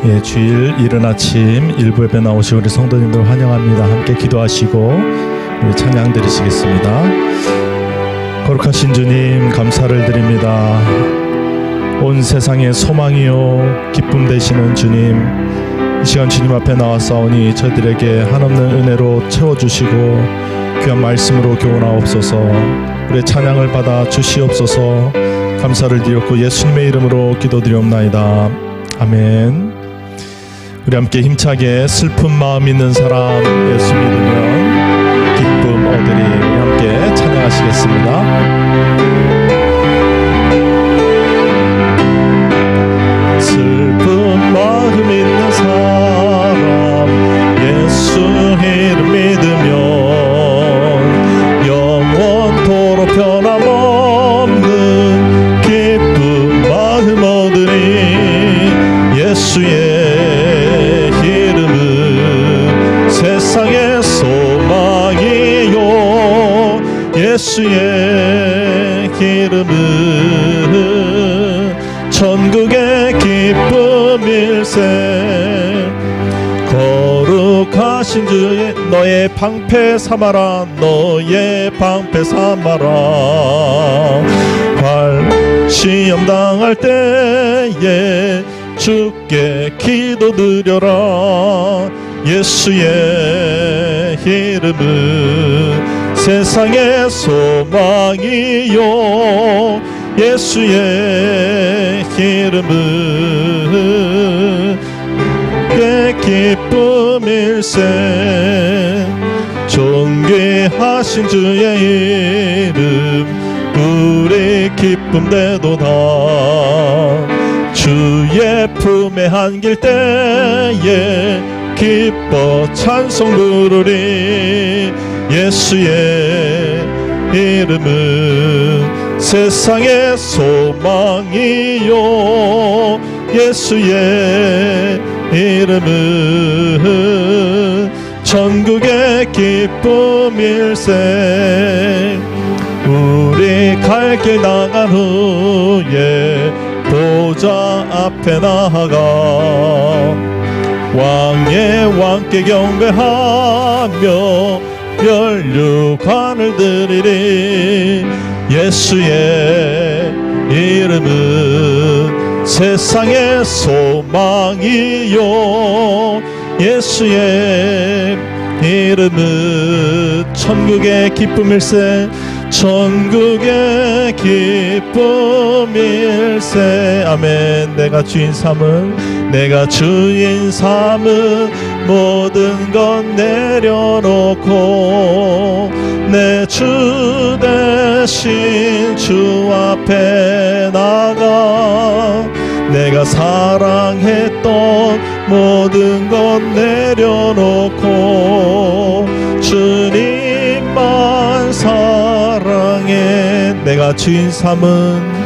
예, 주일 이른 아침 일부 예배 나오신 우리 성도님들 환영합니다. 함께 기도하시고 우리 찬양 드리시겠습니다. 거룩하신 주님 감사를 드립니다. 온 세상의 소망이요 기쁨 되시는 주님, 이 시간 주님 앞에 나왔사오니 저희들에게 한없는 은혜로 채워주시고 귀한 말씀으로 교훈하옵소서. 우리의 찬양을 받아 주시옵소서. 감사를 드렸고 예수님의 이름으로 기도드리옵나이다. 아멘. 우리 함께 힘차게 슬픈 마음 있는 사람 예수 믿으면 기쁨 얻으리. 우리 함께 찬양하시겠습니다. 슬픈 마음 있는 사람 예수 이름 믿으면 영원토록 변함없는 기쁜 마음 얻으리. 예수의 이름은 세상의 소망이요, 예수의 이름은 천국의 기쁨일세. 거룩하신 주의 너의 방패 삼아라, 너의 방패 삼아라. 시험 당할 때에 주께 기도드려라. 예수의 이름은 세상의 소망이요, 예수의 이름은 기쁨일세. 존귀하신 주의 이름 우리 기쁨 되도다. 주의 품에 안길 때에 기뻐 찬송 부르리. 예수의 이름은 세상의 소망이요, 예수의 이름은 천국의 기쁨일세. 우리 갈 길 나간 후에 보좌 앞에 나아가 왕의 왕께 경배하며 면류관을 드리리. 예수의 이름은 세상의 소망이요, 예수의 이름은 천국의 기쁨일세. 천국의 기쁨일세. 아멘. 내가 주인 삼은, 내가 주인 삼은 모든 것 내려놓고 내 주 대신 주 앞에 나가 내가 사랑했던 모든 것 내려놓고 주님만 사랑해. 내가 주인 삼은,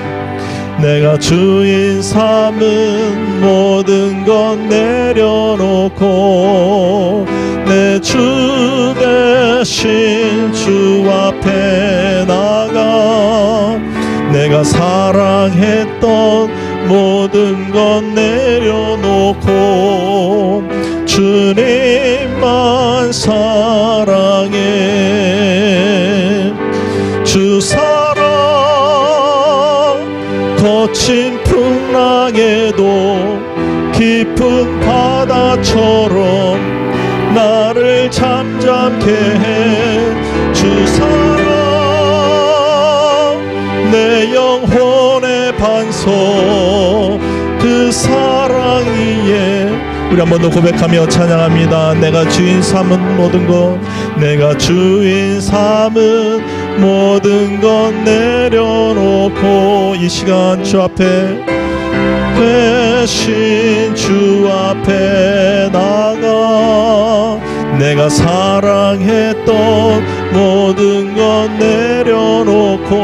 내가 주인 삼은 모든 것 내려놓고 내 주 대신 주 앞에 나가 내가 사랑했던 모든 것 내려놓고 주님만 사랑해. 주 사랑 거친 풍랑에도 깊은 바다처럼 나를 잠잠케 해. 주 사랑 내 영혼의 반석, 그 사랑 위에 우리 한 번 더 고백하며 찬양합니다. 내가 주인 삼은 모든 것, 내가 주인 삼은 모든 것 내려놓고 이 시간 주 앞에 대신 주 앞에 나가 내가 사랑했던 모든 것 내려놓고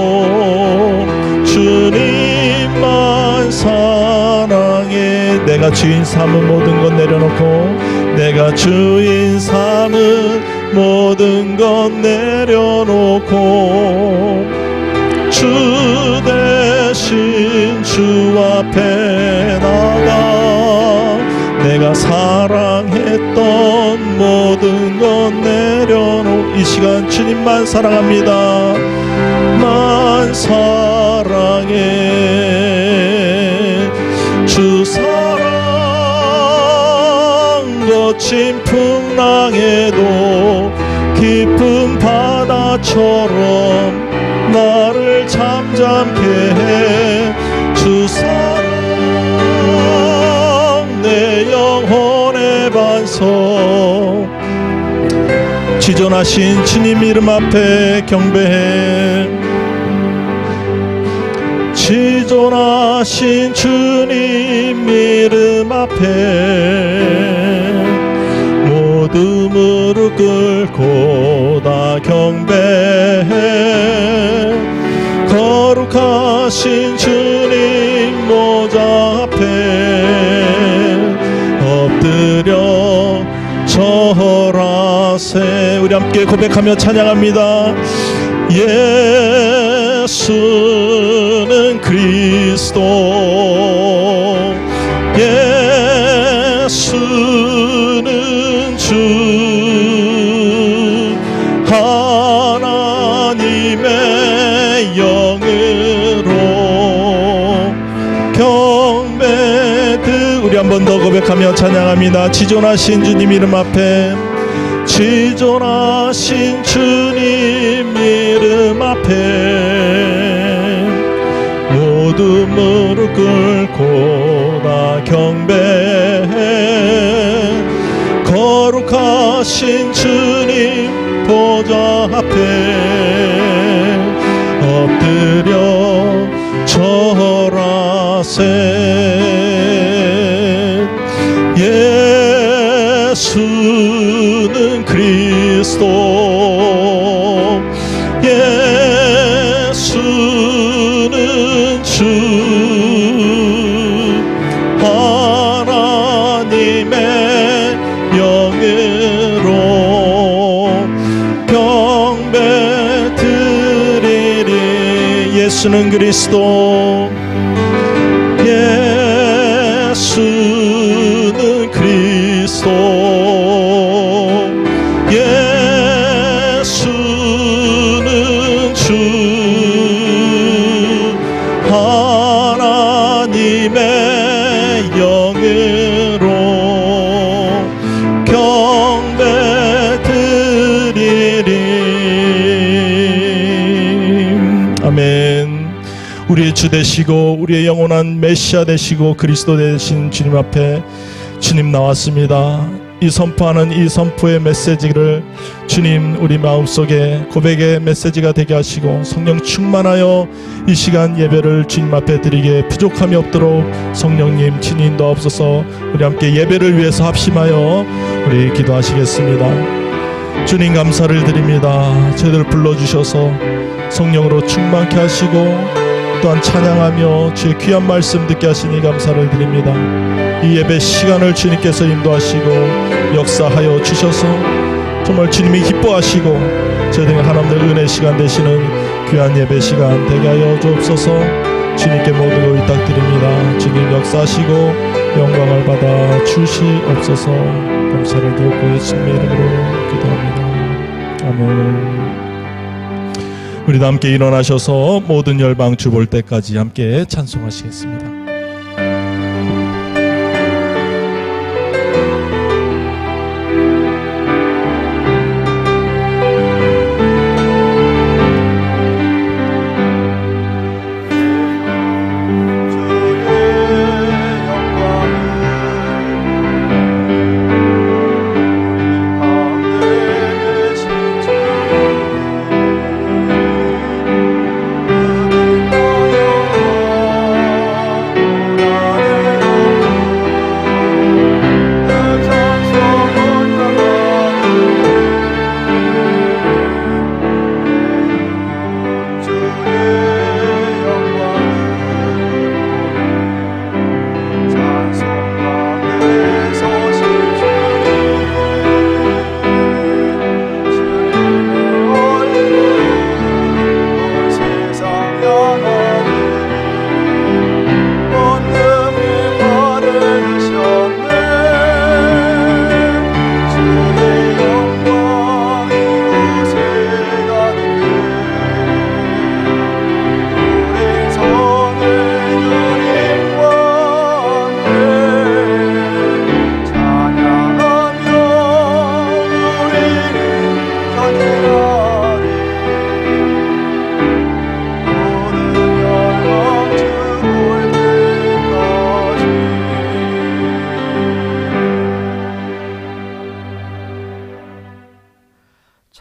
주님만 사랑해. 내가 주인 삼은 모든 것 내려놓고 내가 주인 삼은 모든 것 내려놓고 주 대신 주 앞에 나가 사랑했던 모든 것 내려놓 이 시간 주님만 사랑합니다. 난 사랑해 주 사랑 거친 풍랑에도 깊은 바다처럼 나를 잠잠케 해 주 사랑 내 영혼의 반석 지존하신 주님 이름 앞에 경배해 지존하신 주님 이름 앞에 모두 무릎 꿇고 다 경배해 거룩하신 주님 보좌 앞에 엎드려 절하세. 우리 함께 고백하며 찬양합니다. 예수는 그리스도 예수는 주 하나님의 영으로 경배드. 우리 한 번 더 고백하며 찬양합니다. 지존하신 주님 이름 앞에 지존하신 주님 이름 앞에 모두 무릎 꿇고 다 경배해 거룩하신 주님 보좌 앞에 엎드려 절하세. 예수는 그리스도 예수는 주 하나님의 영으로 경배드리리. 예수는 그리스도 예수는 그리스도 예수는 주 하나님의 영으로 경배드리리. 아멘. 우리의 주 되시고 우리의 영원한 메시아 되시고 그리스도 되신 주님 앞에 주님 나왔습니다. 이 선포하는 이 선포의 메시지를 주님 우리 마음속에 고백의 메시지가 되게 하시고 성령 충만하여 이 시간 예배를 주님 앞에 드리게 부족함이 없도록 성령님 친히 인도하옵소서. 우리 함께 예배를 위해서 합심하여 우리 기도하시겠습니다. 주님 감사를 드립니다. 저희들 불러주셔서 성령으로 충만케 하시고 또한 찬양하며 주의 귀한 말씀 듣게 하시니 감사를 드립니다. 이 예배 시간을 주님께서 인도하시고 역사하여 주셔서 정말 주님이 기뻐하시고 저희들 하나님의 은혜 시간 되시는 귀한 예배 시간 되게 하여 주옵소서. 주님께 모든 걸 부탁드립니다. 주님 역사하시고 영광을 받아 주시옵소서. 감사를 드렸고 예수님의 이름으로 기도합니다. 아멘. 우리 다 함께 일어나셔서 모든 열방 주 볼 때까지 함께 찬송하시겠습니다.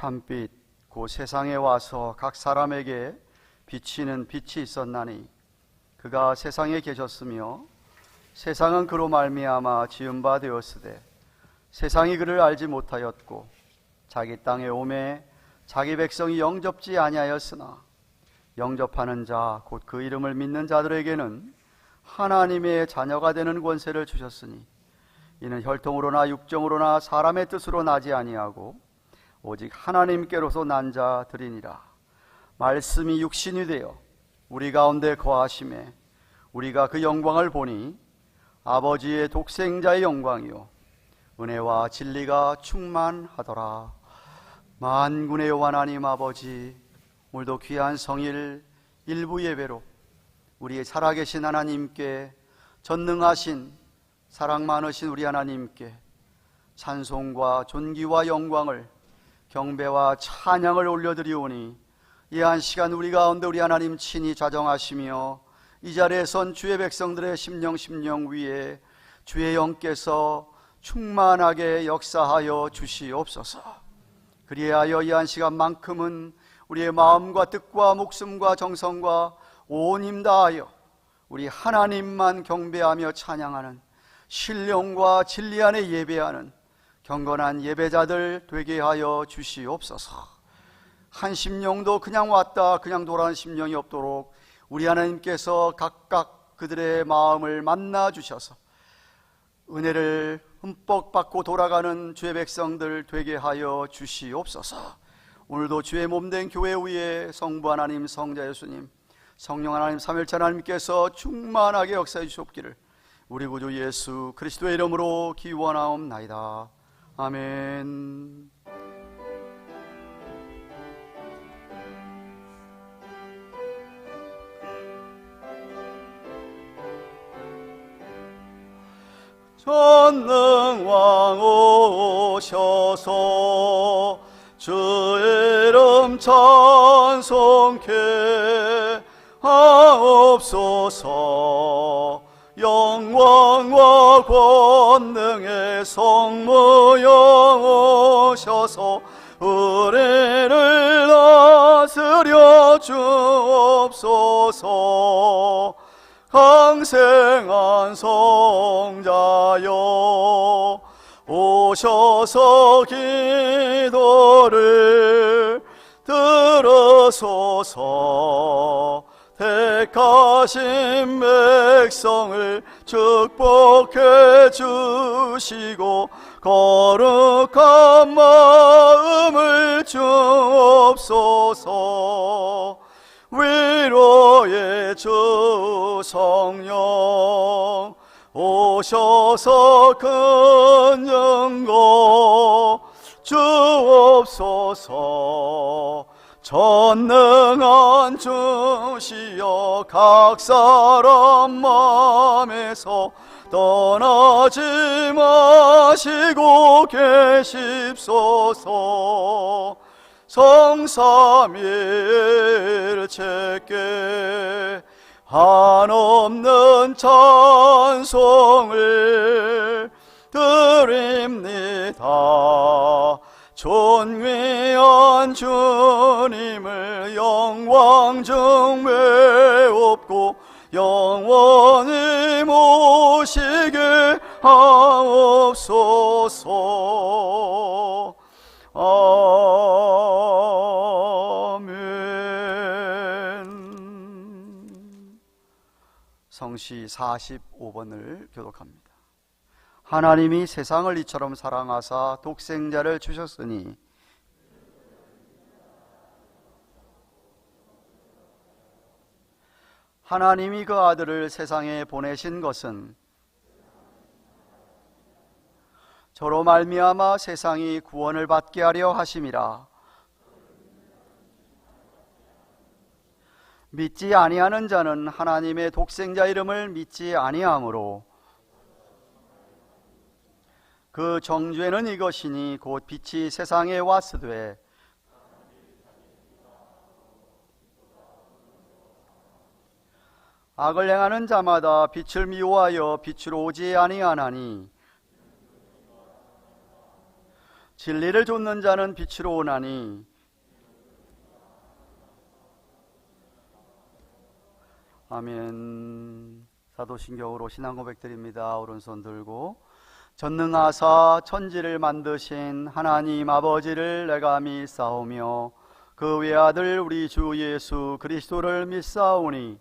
참빛 그 세상에 와서 각 사람에게 비치는 빛이 있었나니 그가 세상에 계셨으며 세상은 그로 말미암아 지은 바 되었으되 세상이 그를 알지 못하였고 자기 땅에 오매 자기 백성이 영접지 아니하였으나 영접하는 자 곧 그 이름을 믿는 자들에게는 하나님의 자녀가 되는 권세를 주셨으니 이는 혈통으로나 육정으로나 사람의 뜻으로 나지 아니하고 오직 하나님께로서 난 자들이니라. 말씀이 육신이 되어 우리 가운데 거하심에 우리가 그 영광을 보니 아버지의 독생자의 영광이요 은혜와 진리가 충만하더라. 만군의 여호와 하나님 아버지, 오늘도 귀한 성일 일부 예배로 우리의 살아계신 하나님께, 전능하신 사랑 많으신 우리 하나님께 찬송과 존귀와 영광을, 경배와 찬양을 올려드리오니 이 한 시간 우리 가운데 우리 하나님 친히 자정하시며 이 자리에 선 주의 백성들의 심령 위에 주의 영께서 충만하게 역사하여 주시옵소서. 그리하여 이 한 시간만큼은 우리의 마음과 뜻과 목숨과 정성과 온 힘 다하여 우리 하나님만 경배하며 찬양하는 신령과 진리 안에 예배하는 경건한 예배자들 되게 하여 주시옵소서. 한 심령도 그냥 왔다 그냥 돌아가는 심령이 없도록 우리 하나님께서 각각 그들의 마음을 만나 주셔서 은혜를 흠뻑 받고 돌아가는 주의 백성들 되게 하여 주시옵소서. 오늘도 주의 몸된 교회 위에 성부 하나님, 성자 예수님, 성령 하나님, 삼일체 하나님께서 충만하게 역사해 주시옵기를 우리 구주 예수 그리스도의 이름으로 기원하옵나이다. 아멘. 전능왕 오셔서 주의 이름 찬송케 하옵소서. 영광과 권능의 성모여 오셔서 우리를 다스려 주옵소서. 강생한 성자여 오셔서 기도를 들으소서. 택하신 백성을 축복해 주시고 거룩한 마음을 주옵소서. 위로의 주 성령 오셔서 큰 영광 주옵소서. 전능한 주시여 각 사람 마음에서 떠나지 마시고 계십소서. 성삼일체께 한없는 찬송을 드립니다. 존귀한 주님을 영광 중 외웁고 영원히 모시게 하옵소서. 아멘. 성시 45번을 교독합니다. 하나님이 세상을 이처럼 사랑하사 독생자를 주셨으니 하나님이 그 아들을 세상에 보내신 것은 저로 말미암아 세상이 구원을 받게 하려 하심이라. 믿지 아니하는 자는 하나님의 독생자 이름을 믿지 아니하므로 그 정죄는 이것이니 곧 빛이 세상에 왔으되 악을 행하는 자마다 빛을 미워하여 빛으로 오지 아니하나니 진리를 좇는 자는 빛으로 오나니 아멘. 사도신경으로 신앙 고백드립니다. 오른손 들고 전능하사 천지를 만드신 하나님 아버지를 내가 믿사오며 그 외아들 우리 주 예수 그리스도를 믿사오니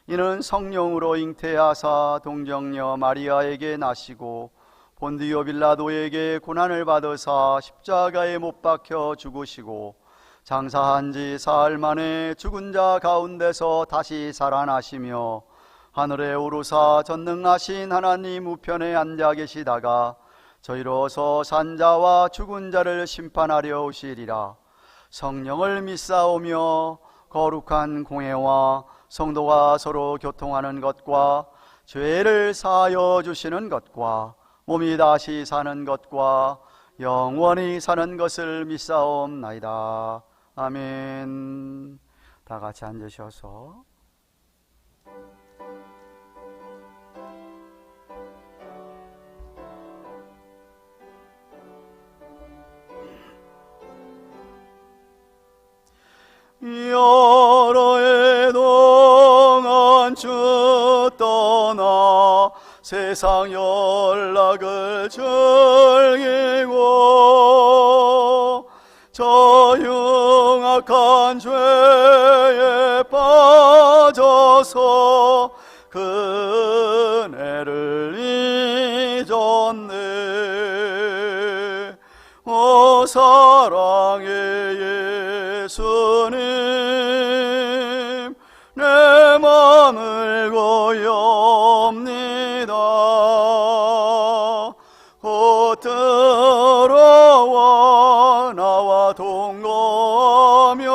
이는 성령으로 잉태하사 동정녀 마리아에게 나시고 본디오 빌라도에게 고난을 받으사 십자가에 못 박혀 죽으시고 장사한 지 사흘 만에 죽은 자 가운데서 다시 살아나시며 하늘에 오르사 전능하신 하나님 우편에 앉아 계시다가 저희로서 산자와 죽은 자를 심판하려 오시리라. 성령을 믿사오며 거룩한 공회와 성도가 서로 교통하는 것과 죄를 사하여 주시는 것과 몸이 다시 사는 것과 영원히 사는 것을 믿사옵나이다. 아멘. 다 같이 앉으셔서 여러 해 동안 주 떠나 세상 연락을 즐기고 저 흉악한 죄에 빠져서 그 은혜를 잊었네. 오 사랑의 예수님, 내 맘을 고여옵니다. 곧 들어와 나와 동거하며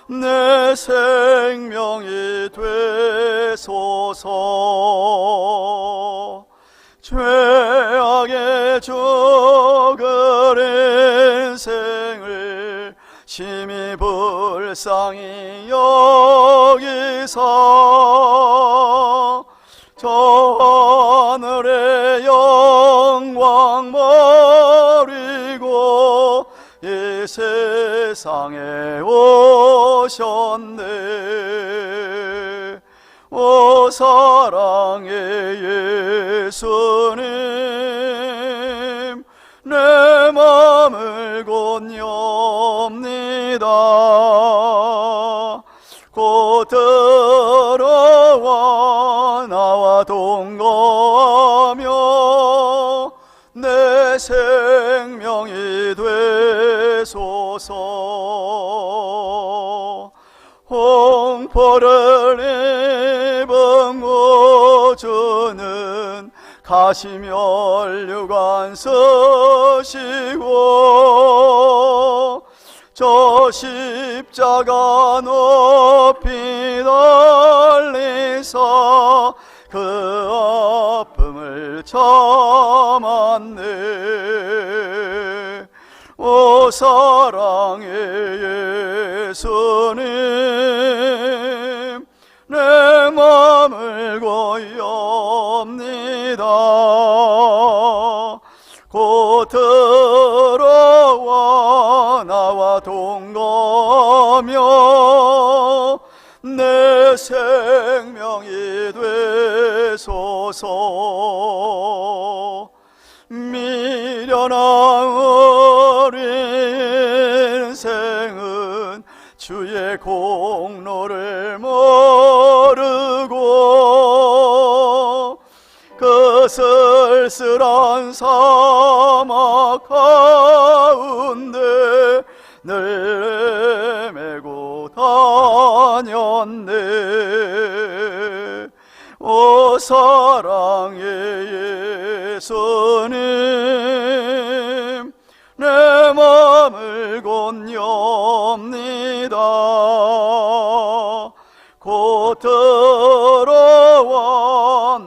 내 생명이 되소서. 죄악의 죽을 인생을 심히 불쌍히 여기사 저 하늘의 영광 버리고 이 세상에 오셨네. 오 사랑의 예수님, 내 맘을 곧여옵니다. 곧 들어와 나와 동거하며 내 생명이 되소서. 홍포를 입은 구주는 가시면류관 쓰시고 저 십자가 높이 달리사 그 아픔을 참았네. 오 사랑의 예수님, 내 맘을 고여옵니다. 곧 들어와 나와 동거하며 내 생명이 되소서. 미련한 우리 인생은 주의 공로를 모르고 그 쓸쓸한 사막 가운데 늘 메고 다녔네. 오 사랑의 예수님, 내 맘을 곧여옵니다. 곧 들어와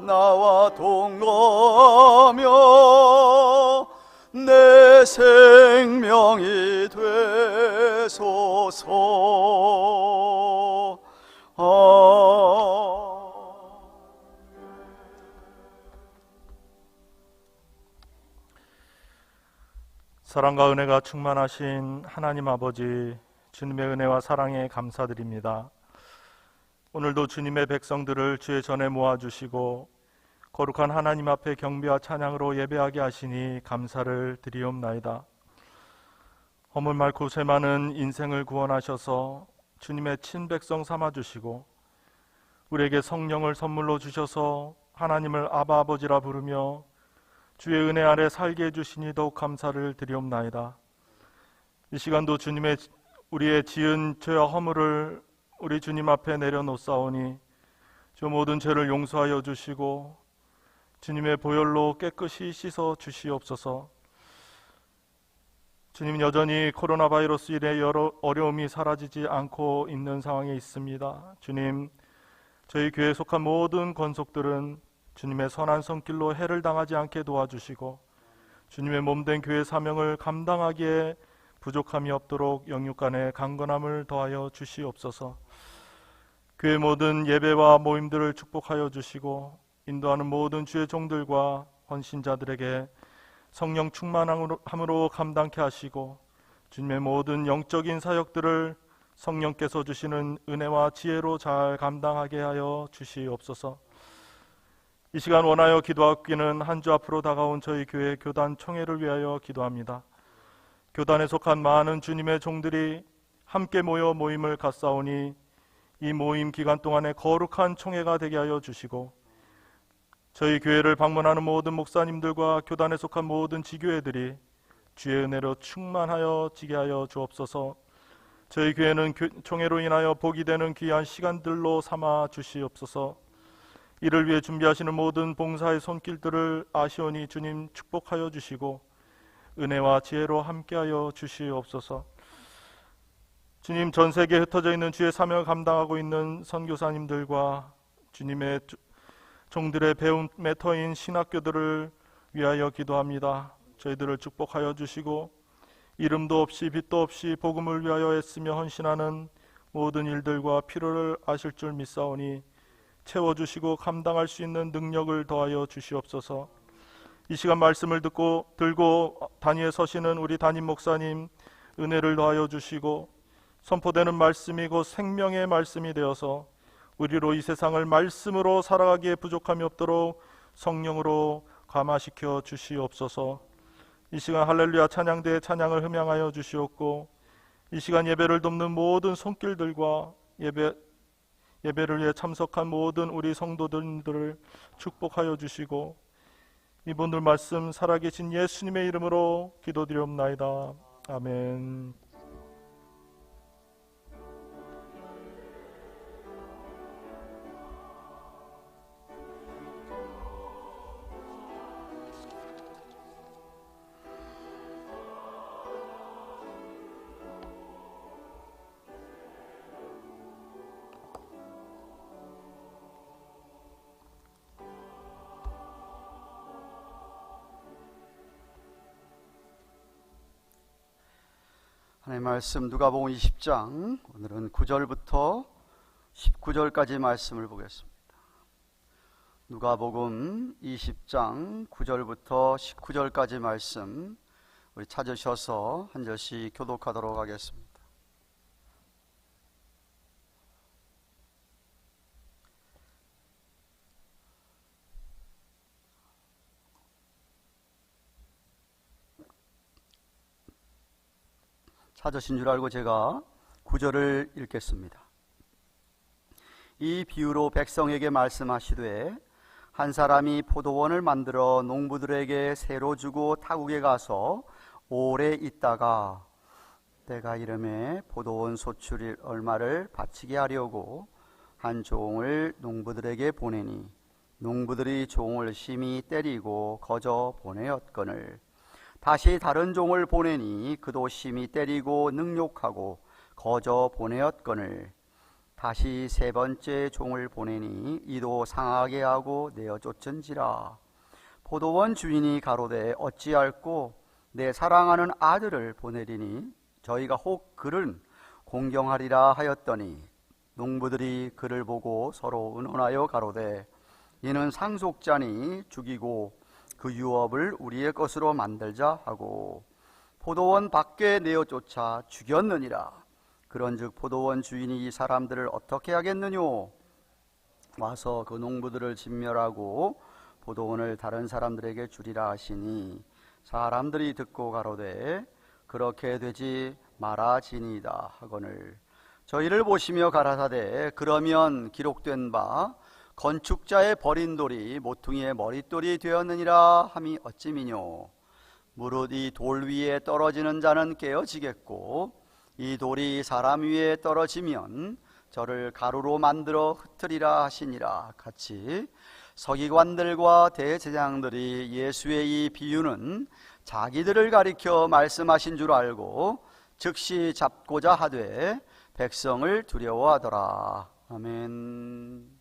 나와 동거하며 내 생명이 되소서. 사랑과 은혜가 충만하신 하나님 아버지, 주님의 은혜와 사랑에 감사드립니다. 오늘도 주님의 백성들을 주의 전에 모아주시고 거룩한 하나님 앞에 경배와 찬양으로 예배하게 하시니 감사를 드리옵나이다. 허물 많고 쇠 많은 인생을 구원하셔서 주님의 친백성 삼아주시고 우리에게 성령을 선물로 주셔서 하나님을 아바 아버지라 부르며 주의 은혜 아래 살게 해주시니 더욱 감사를 드리옵나이다. 이 시간도 주님의 우리의 지은 죄와 허물을 우리 주님 앞에 내려놓사오니 저 모든 죄를 용서하여 주시고 주님의 보혈로 깨끗이 씻어 주시옵소서. 주님, 여전히 코로나 바이러스 일에 여러 어려움이 사라지지 않고 있는 상황에 있습니다. 주님, 저희 교회에 속한 모든 권속들은 주님의 선한 손길로 해를 당하지 않게 도와주시고 주님의 몸된 교회 사명을 감당하기에 부족함이 없도록 영육간의 강건함을 더하여 주시옵소서. 교회 모든 예배와 모임들을 축복하여 주시고 인도하는 모든 주의 종들과 헌신자들에게 성령 충만함으로 감당케 하시고 주님의 모든 영적인 사역들을 성령께서 주시는 은혜와 지혜로 잘 감당하게 하여 주시옵소서. 이 시간 원하여 기도하기는 한 주 앞으로 다가온 저희 교회 교단 총회를 위하여 기도합니다. 교단에 속한 많은 주님의 종들이 함께 모여 모임을 갖사오니 이 모임 기간 동안에 거룩한 총회가 되게 하여 주시고 저희 교회를 방문하는 모든 목사님들과 교단에 속한 모든 지교회들이 주의 은혜로 충만하여 지게 하여 주옵소서. 저희 교회는 총회로 인하여 복이 되는 귀한 시간들로 삼아 주시옵소서. 이를 위해 준비하시는 모든 봉사의 손길들을 아시오니 주님 축복하여 주시고 은혜와 지혜로 함께하여 주시옵소서. 주님, 전 세계에 흩어져 있는 주의 사명을 감당하고 있는 선교사님들과 주님의 종들의 배움의 터인 신학교들을 위하여 기도합니다. 저희들을 축복하여 주시고 이름도 없이 빛도 없이 복음을 위하여 애쓰며 헌신하는 모든 일들과 필요를 아실 줄 믿사오니 채워주시고 감당할 수 있는 능력을 더하여 주시옵소서. 이 시간 말씀을 들고 단위에 서시는 우리 담임 목사님 은혜를 더하여 주시고 선포되는 말씀이 곧 생명의 말씀이 되어서 우리로 이 세상을 말씀으로 살아가기에 부족함이 없도록 성령으로 감화시켜 주시옵소서. 이 시간 할렐루야 찬양대의 찬양을 흠양하여 주시옵고 이 시간 예배를 돕는 모든 손길들과 예배를 위해 참석한 모든 우리 성도들을 축복하여 주시고 이분들 말씀 살아계신 예수님의 이름으로 기도드리옵나이다. 아멘. 하나님의 말씀 누가복음 20장 오늘은 9절부터 19절까지 말씀을 보겠습니다. 누가복음 20장 9절부터 19절까지 말씀 우리 찾으셔서 한 절씩 교독하도록 하겠습니다. 찾으신 줄 알고 제가 9절을 읽겠습니다. 이 비유로 백성에게 말씀하시되 한 사람이 포도원을 만들어 농부들에게 새로 주고 타국에 가서 오래 있다가 때가 이름에 포도원 소출 얼마를 바치게 하려고 한 종을 농부들에게 보내니 농부들이 종을 심히 때리고 거저 보내었거늘 다시 다른 종을 보내니 그도 심히 때리고 능욕하고 거저 보내었거늘 다시 세 번째 종을 보내니 이도 상하게 하고 내어 쫓은지라. 포도원 주인이 가로되 어찌할꼬 내 사랑하는 아들을 보내리니 저희가 혹 그를 공경하리라 하였더니 농부들이 그를 보고 서로 의논하여 가로되 이는 상속자니 죽이고 그 유업을 우리의 것으로 만들자 하고 포도원 밖에 내어 쫓아 죽였느니라. 그런즉 포도원 주인이 이 사람들을 어떻게 하겠느뇨? 와서 그 농부들을 진멸하고 포도원을 다른 사람들에게 주리라 하시니 사람들이 듣고 가로되 그렇게 되지 말아지니이다 하거늘 저희를 보시며 가라사대 그러면 기록된 바 건축자의 버린 돌이 모퉁이의 머릿돌이 되었느니라 함이 어찌미뇨? 무릇 이 돌 위에 떨어지는 자는 깨어지겠고 이 돌이 사람 위에 떨어지면 저를 가루로 만들어 흩으리라 하시니라. 같이 서기관들과 대제사장들이 예수의 이 비유는 자기들을 가리켜 말씀하신 줄 알고 즉시 잡고자 하되 백성을 두려워하더라. 아멘.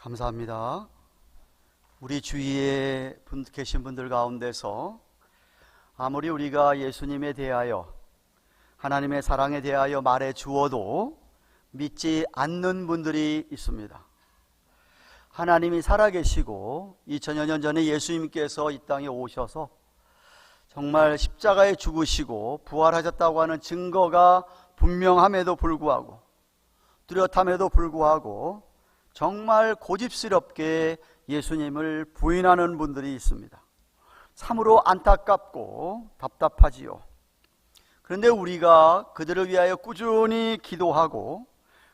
감사합니다. 우리 주위에 계신 분들 가운데서 아무리 우리가 예수님에 대하여 하나님의 사랑에 대하여 말해 주어도 믿지 않는 분들이 있습니다. 하나님이 살아계시고 2000여 년 전에 예수님께서 이 땅에 오셔서 정말 십자가에 죽으시고 부활하셨다고 하는 증거가 분명함에도 불구하고 뚜렷함에도 불구하고 정말 고집스럽게 예수님을 부인하는 분들이 있습니다. 참으로 안타깝고 답답하지요. 그런데 우리가 그들을 위하여 꾸준히 기도하고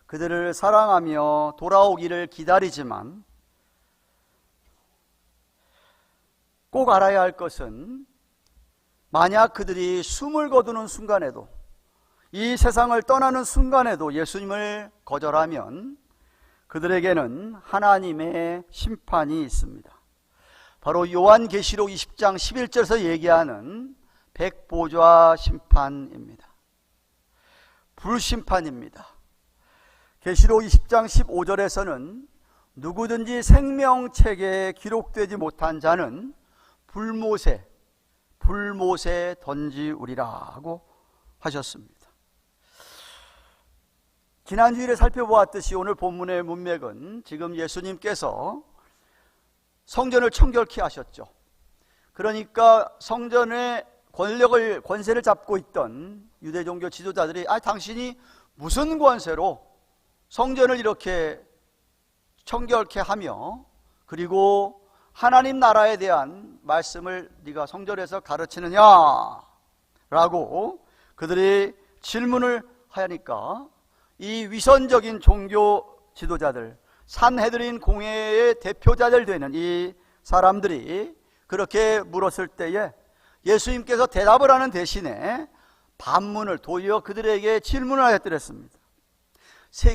그들을 사랑하며 돌아오기를 기다리지만 꼭 알아야 할 것은 만약 그들이 숨을 거두는 순간에도 이 세상을 떠나는 순간에도 예수님을 거절하면 그들에게는 하나님의 심판이 있습니다. 바로 요한계시록 20장 11절에서 얘기하는 백보좌 심판입니다. 불심판입니다. 계시록 20장 15절에서는 누구든지 생명책에 기록되지 못한 자는 불못에 던지우리라고 하셨습니다. 지난주일에 살펴보았듯이 오늘 본문의 문맥은 지금 예수님께서 성전을 청결케 하셨죠. 그러니까 성전의 권세를 잡고 있던 유대 종교 지도자들이 당신이 무슨 권세로 성전을 이렇게 청결케 하며 그리고 하나님 나라에 대한 말씀을 네가 성전에서 가르치느냐 라고 그들이 질문을 하니까 이 위선적인 종교 지도자들, 산헤드린 공회의 대표자들 되는 이 사람들이 그렇게 물었을 때에 예수님께서 대답을 하는 대신에 반문을 도리어 그들에게 질문을 하였더랬습니다.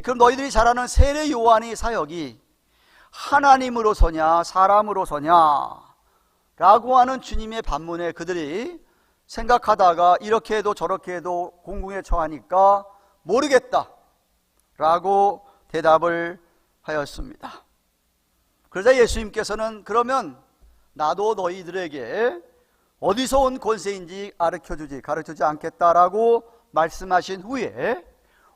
그럼 너희들이 잘 아는 세례 요한의 사역이 하나님으로서냐 사람으로서냐 라고 하는 주님의 반문에 그들이 생각하다가 이렇게 해도 저렇게 해도 공궁에 처하니까 모르겠다 라고 대답을 하였습니다. 그러자 예수님께서는 그러면 나도 너희들에게 어디서 온 권세인지 가르쳐주지 않겠다라고 말씀하신 후에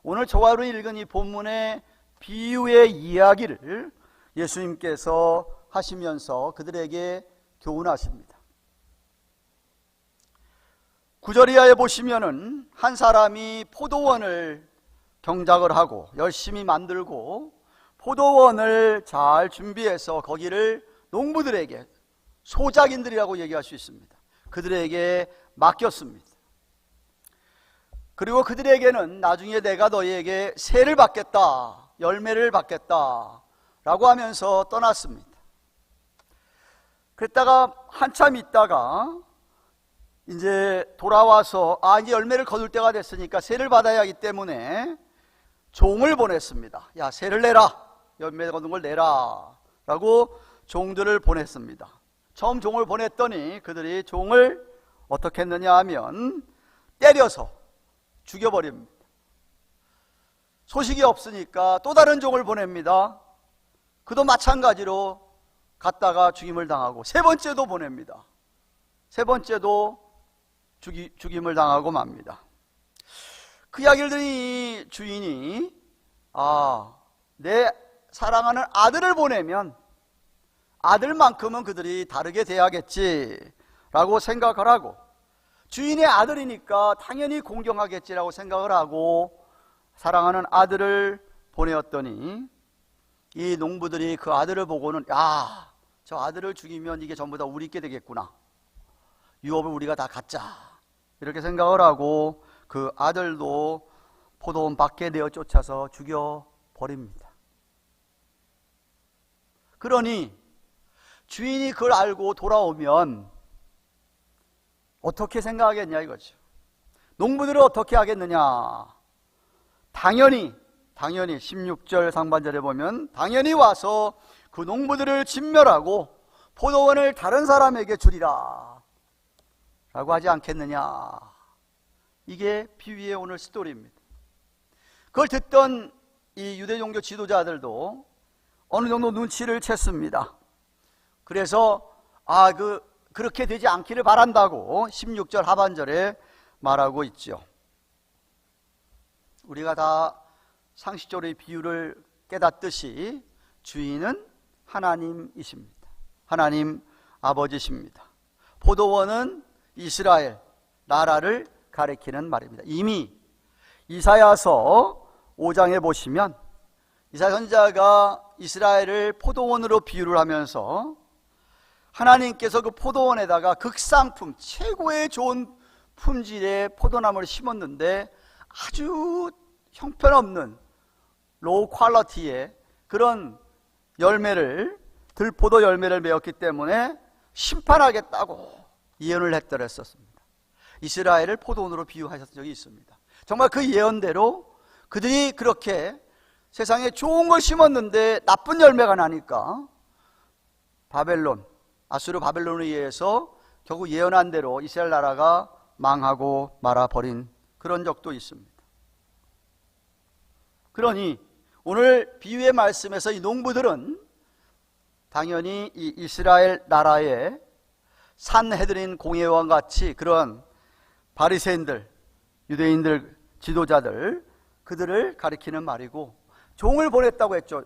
오늘 저와 읽은 이 본문의 비유의 이야기를 예수님께서 하시면서 그들에게 교훈하십니다. 9절 이하에 보시면은 한 사람이 포도원을 경작을 하고 열심히 만들고 포도원을 잘 준비해서 거기를 농부들에게, 소작인들이라고 얘기할 수 있습니다. 그들에게 맡겼습니다. 그리고 그들에게는 나중에 내가 너희에게 세를 받겠다, 열매를 받겠다 라고 하면서 떠났습니다. 그랬다가 한참 있다가 이제 돌아와서 이제 열매를 거둘 때가 됐으니까 세를 받아야 하기 때문에 종을 보냈습니다. 야, 세를 내라, 열매 거둔 걸 내라 라고 종들을 보냈습니다. 처음 종을 보냈더니 그들이 종을 어떻게 했느냐 하면 때려서 죽여버립니다. 소식이 없으니까 또 다른 종을 보냅니다. 그도 마찬가지로 갔다가 죽임을 당하고 세 번째도 보냅니다. 세 번째도 죽임을 당하고 맙니다. 그 이야기를 들은 이 주인이 내 사랑하는 아들을 보내면 아들만큼은 그들이 다르게 대하겠지라고 생각을 하고 주인의 아들이니까 당연히 공경하겠지라고 생각을 하고 사랑하는 아들을 보내었더니 이 농부들이 그 아들을 보고는 저 아들을 죽이면 이게 전부 다 우리 게 되겠구나, 유업을 우리가 다 갖자 이렇게 생각을 하고 그 아들도 포도원 밖에 내어 쫓아서 죽여버립니다. 그러니 주인이 그걸 알고 돌아오면 어떻게 생각하겠냐 이거죠. 농부들은 어떻게 하겠느냐. 당연히 16절 상반절에 보면 당연히 와서 그 농부들을 진멸하고 포도원을 다른 사람에게 주리라 라고 하지 않겠느냐. 이게 비유의 오늘 스토리입니다. 그걸 듣던 이 유대종교 지도자들도 어느 정도 눈치를 챘습니다. 그래서 그렇게 되지 않기를 바란다고 16절 하반절에 말하고 있죠. 우리가 다 상식적으로 이 비유를 깨닫듯이 주인은 하나님이십니다. 하나님 아버지십니다. 포도원은 이스라엘 나라를 가리키는 말입니다. 이미 이사야서 5장에 보시면 이사야 선지자가 이스라엘을 포도원으로 비유를 하면서 하나님께서 그 포도원에다가 극상품, 최고의 좋은 품질의 포도나무를 심었는데 아주 형편없는 로우 퀄리티의 그런 들포도 열매를 맺었기 때문에 심판하겠다고 예언을 했더랬었습니다. 이스라엘을 포도원으로 비유하셨던 적이 있습니다. 정말 그 예언대로 그들이 그렇게 세상에 좋은 걸 심었는데 나쁜 열매가 나니까 바벨론, 아수르 바벨론에 의해서 결국 예언한 대로 이스라엘 나라가 망하고 말아버린 그런 적도 있습니다. 그러니 오늘 비유의 말씀에서 이 농부들은 당연히 이 이스라엘 나라의 산헤드린 공회와 같이 그런 바리새인들, 유대인들, 지도자들, 그들을 가리키는 말이고, 종을 보냈다고 했죠.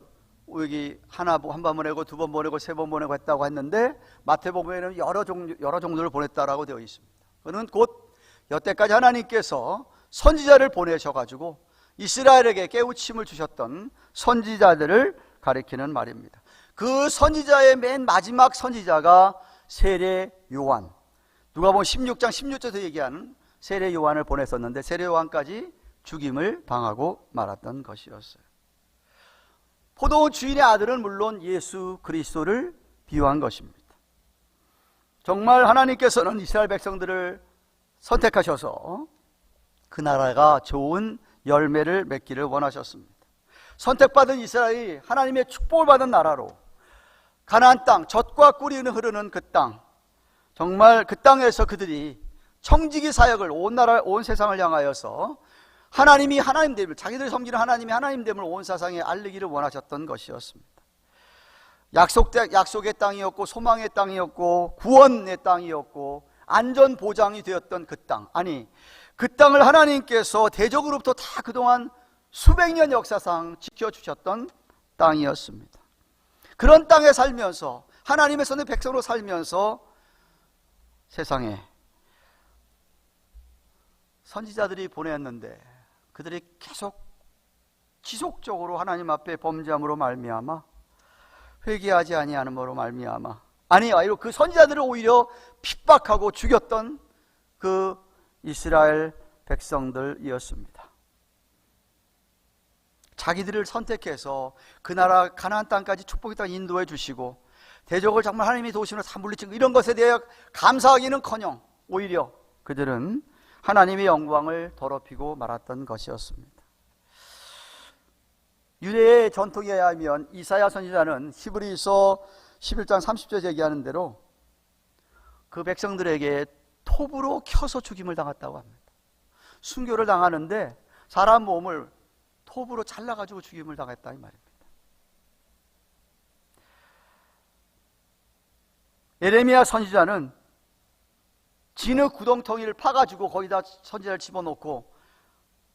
여기 한 번 보내고 두 번 보내고 세 번 보내고 했다고 했는데 마태복음에는 여러 종들을 보냈다라고 되어 있습니다. 그는 곧 여태까지 하나님께서 선지자를 보내셔가지고 이스라엘에게 깨우침을 주셨던 선지자들을 가리키는 말입니다. 그 선지자의 맨 마지막 선지자가 세례 요한, 누가복음 16장 16절에서 얘기하는 세례 요한을 보냈었는데 세례 요한까지 죽임을 당하고 말았던 것이었어요. 포도원 주인의 아들은 물론 예수 그리스도를 비유한 것입니다. 정말 하나님께서는 이스라엘 백성들을 선택하셔서 그 나라가 좋은 열매를 맺기를 원하셨습니다. 선택받은 이스라엘이 하나님의 축복을 받은 나라로 가나안 땅, 젖과 꿀이 흐르는 그 땅, 정말 그 땅에서 그들이 청지기 사역을 온 세상을 향하여서 하나님이 하나님됨을, 자기들이 섬기는 하나님이 하나님됨을 온 세상에 알리기를 원하셨던 것이었습니다. 약속의 땅이었고 소망의 땅이었고 구원의 땅이었고 안전 보장이 되었던 그 땅, 아니 그 땅을 하나님께서 대적으로부터 다 그동안 수백 년 역사상 지켜주셨던 땅이었습니다. 그런 땅에 살면서 하나님의 선의 백성으로 살면서 세상에 선지자들이 보냈는데 그들이 계속 지속적으로 하나님 앞에 범죄함으로 말미암아 회개하지 아니하는으로 말미암아, 아니요, 그 선지자들을 오히려 핍박하고 죽였던 그 이스라엘 백성들이었습니다. 자기들을 선택해서 그 나라 가나안 땅까지 축복의 땅 인도해 주시고 대적을 정말 하나님이 도우시는 다 물리친 이런 것에 대해 감사하기는커녕 오히려 그들은 하나님의 영광을 더럽히고 말았던 것이었습니다. 유대의 전통에 의하면 이사야 선지자는 히브리서 11장 30절에 얘기하는 대로 그 백성들에게 톱으로 켜서 죽임을 당했다고 합니다. 순교를 당하는데 사람 몸을 톱으로 잘라가지고 죽임을 당했다 이 말입니다. 예레미야 선지자는 진흙 구덩텅이를 파가지고 거기다 선지자를 집어넣고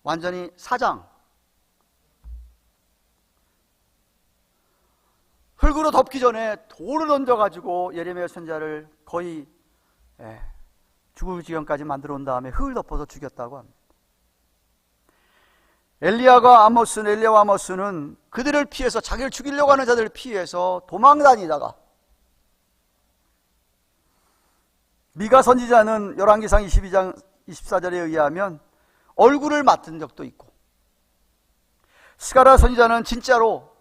완전히 사장, 흙으로 덮기 전에 돌을 던져가지고 예레미야 선지자를 거의 죽을 지경까지 만들어 온 다음에 흙을 덮어서 죽였다고 합니다. 엘리야와 아모스는 그들을 피해서 자기를 죽이려고 하는 자들을 피해서 도망다니다가, 미가 선지자는 열왕기상 22장 24절에 의하면 얼굴을 맞은 적도 있고, 스가랴 선지자는 진짜로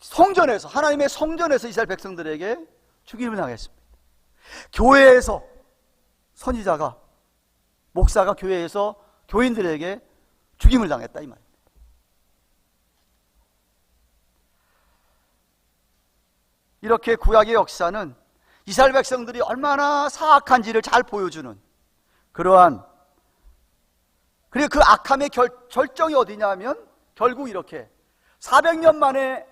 성전에서, 하나님의 성전에서 이스라엘 백성들에게 죽임을 당했습니다. 교회에서 선지자가, 목사가 교회에서 교인들에게 죽임을 당했다 이 말입니다. 이렇게 구약의 역사는 이스라엘 백성들이 얼마나 사악한지를 잘 보여주는 그러한, 그리고 그 악함의 절정이 어디냐면 결국 이렇게 400년 만에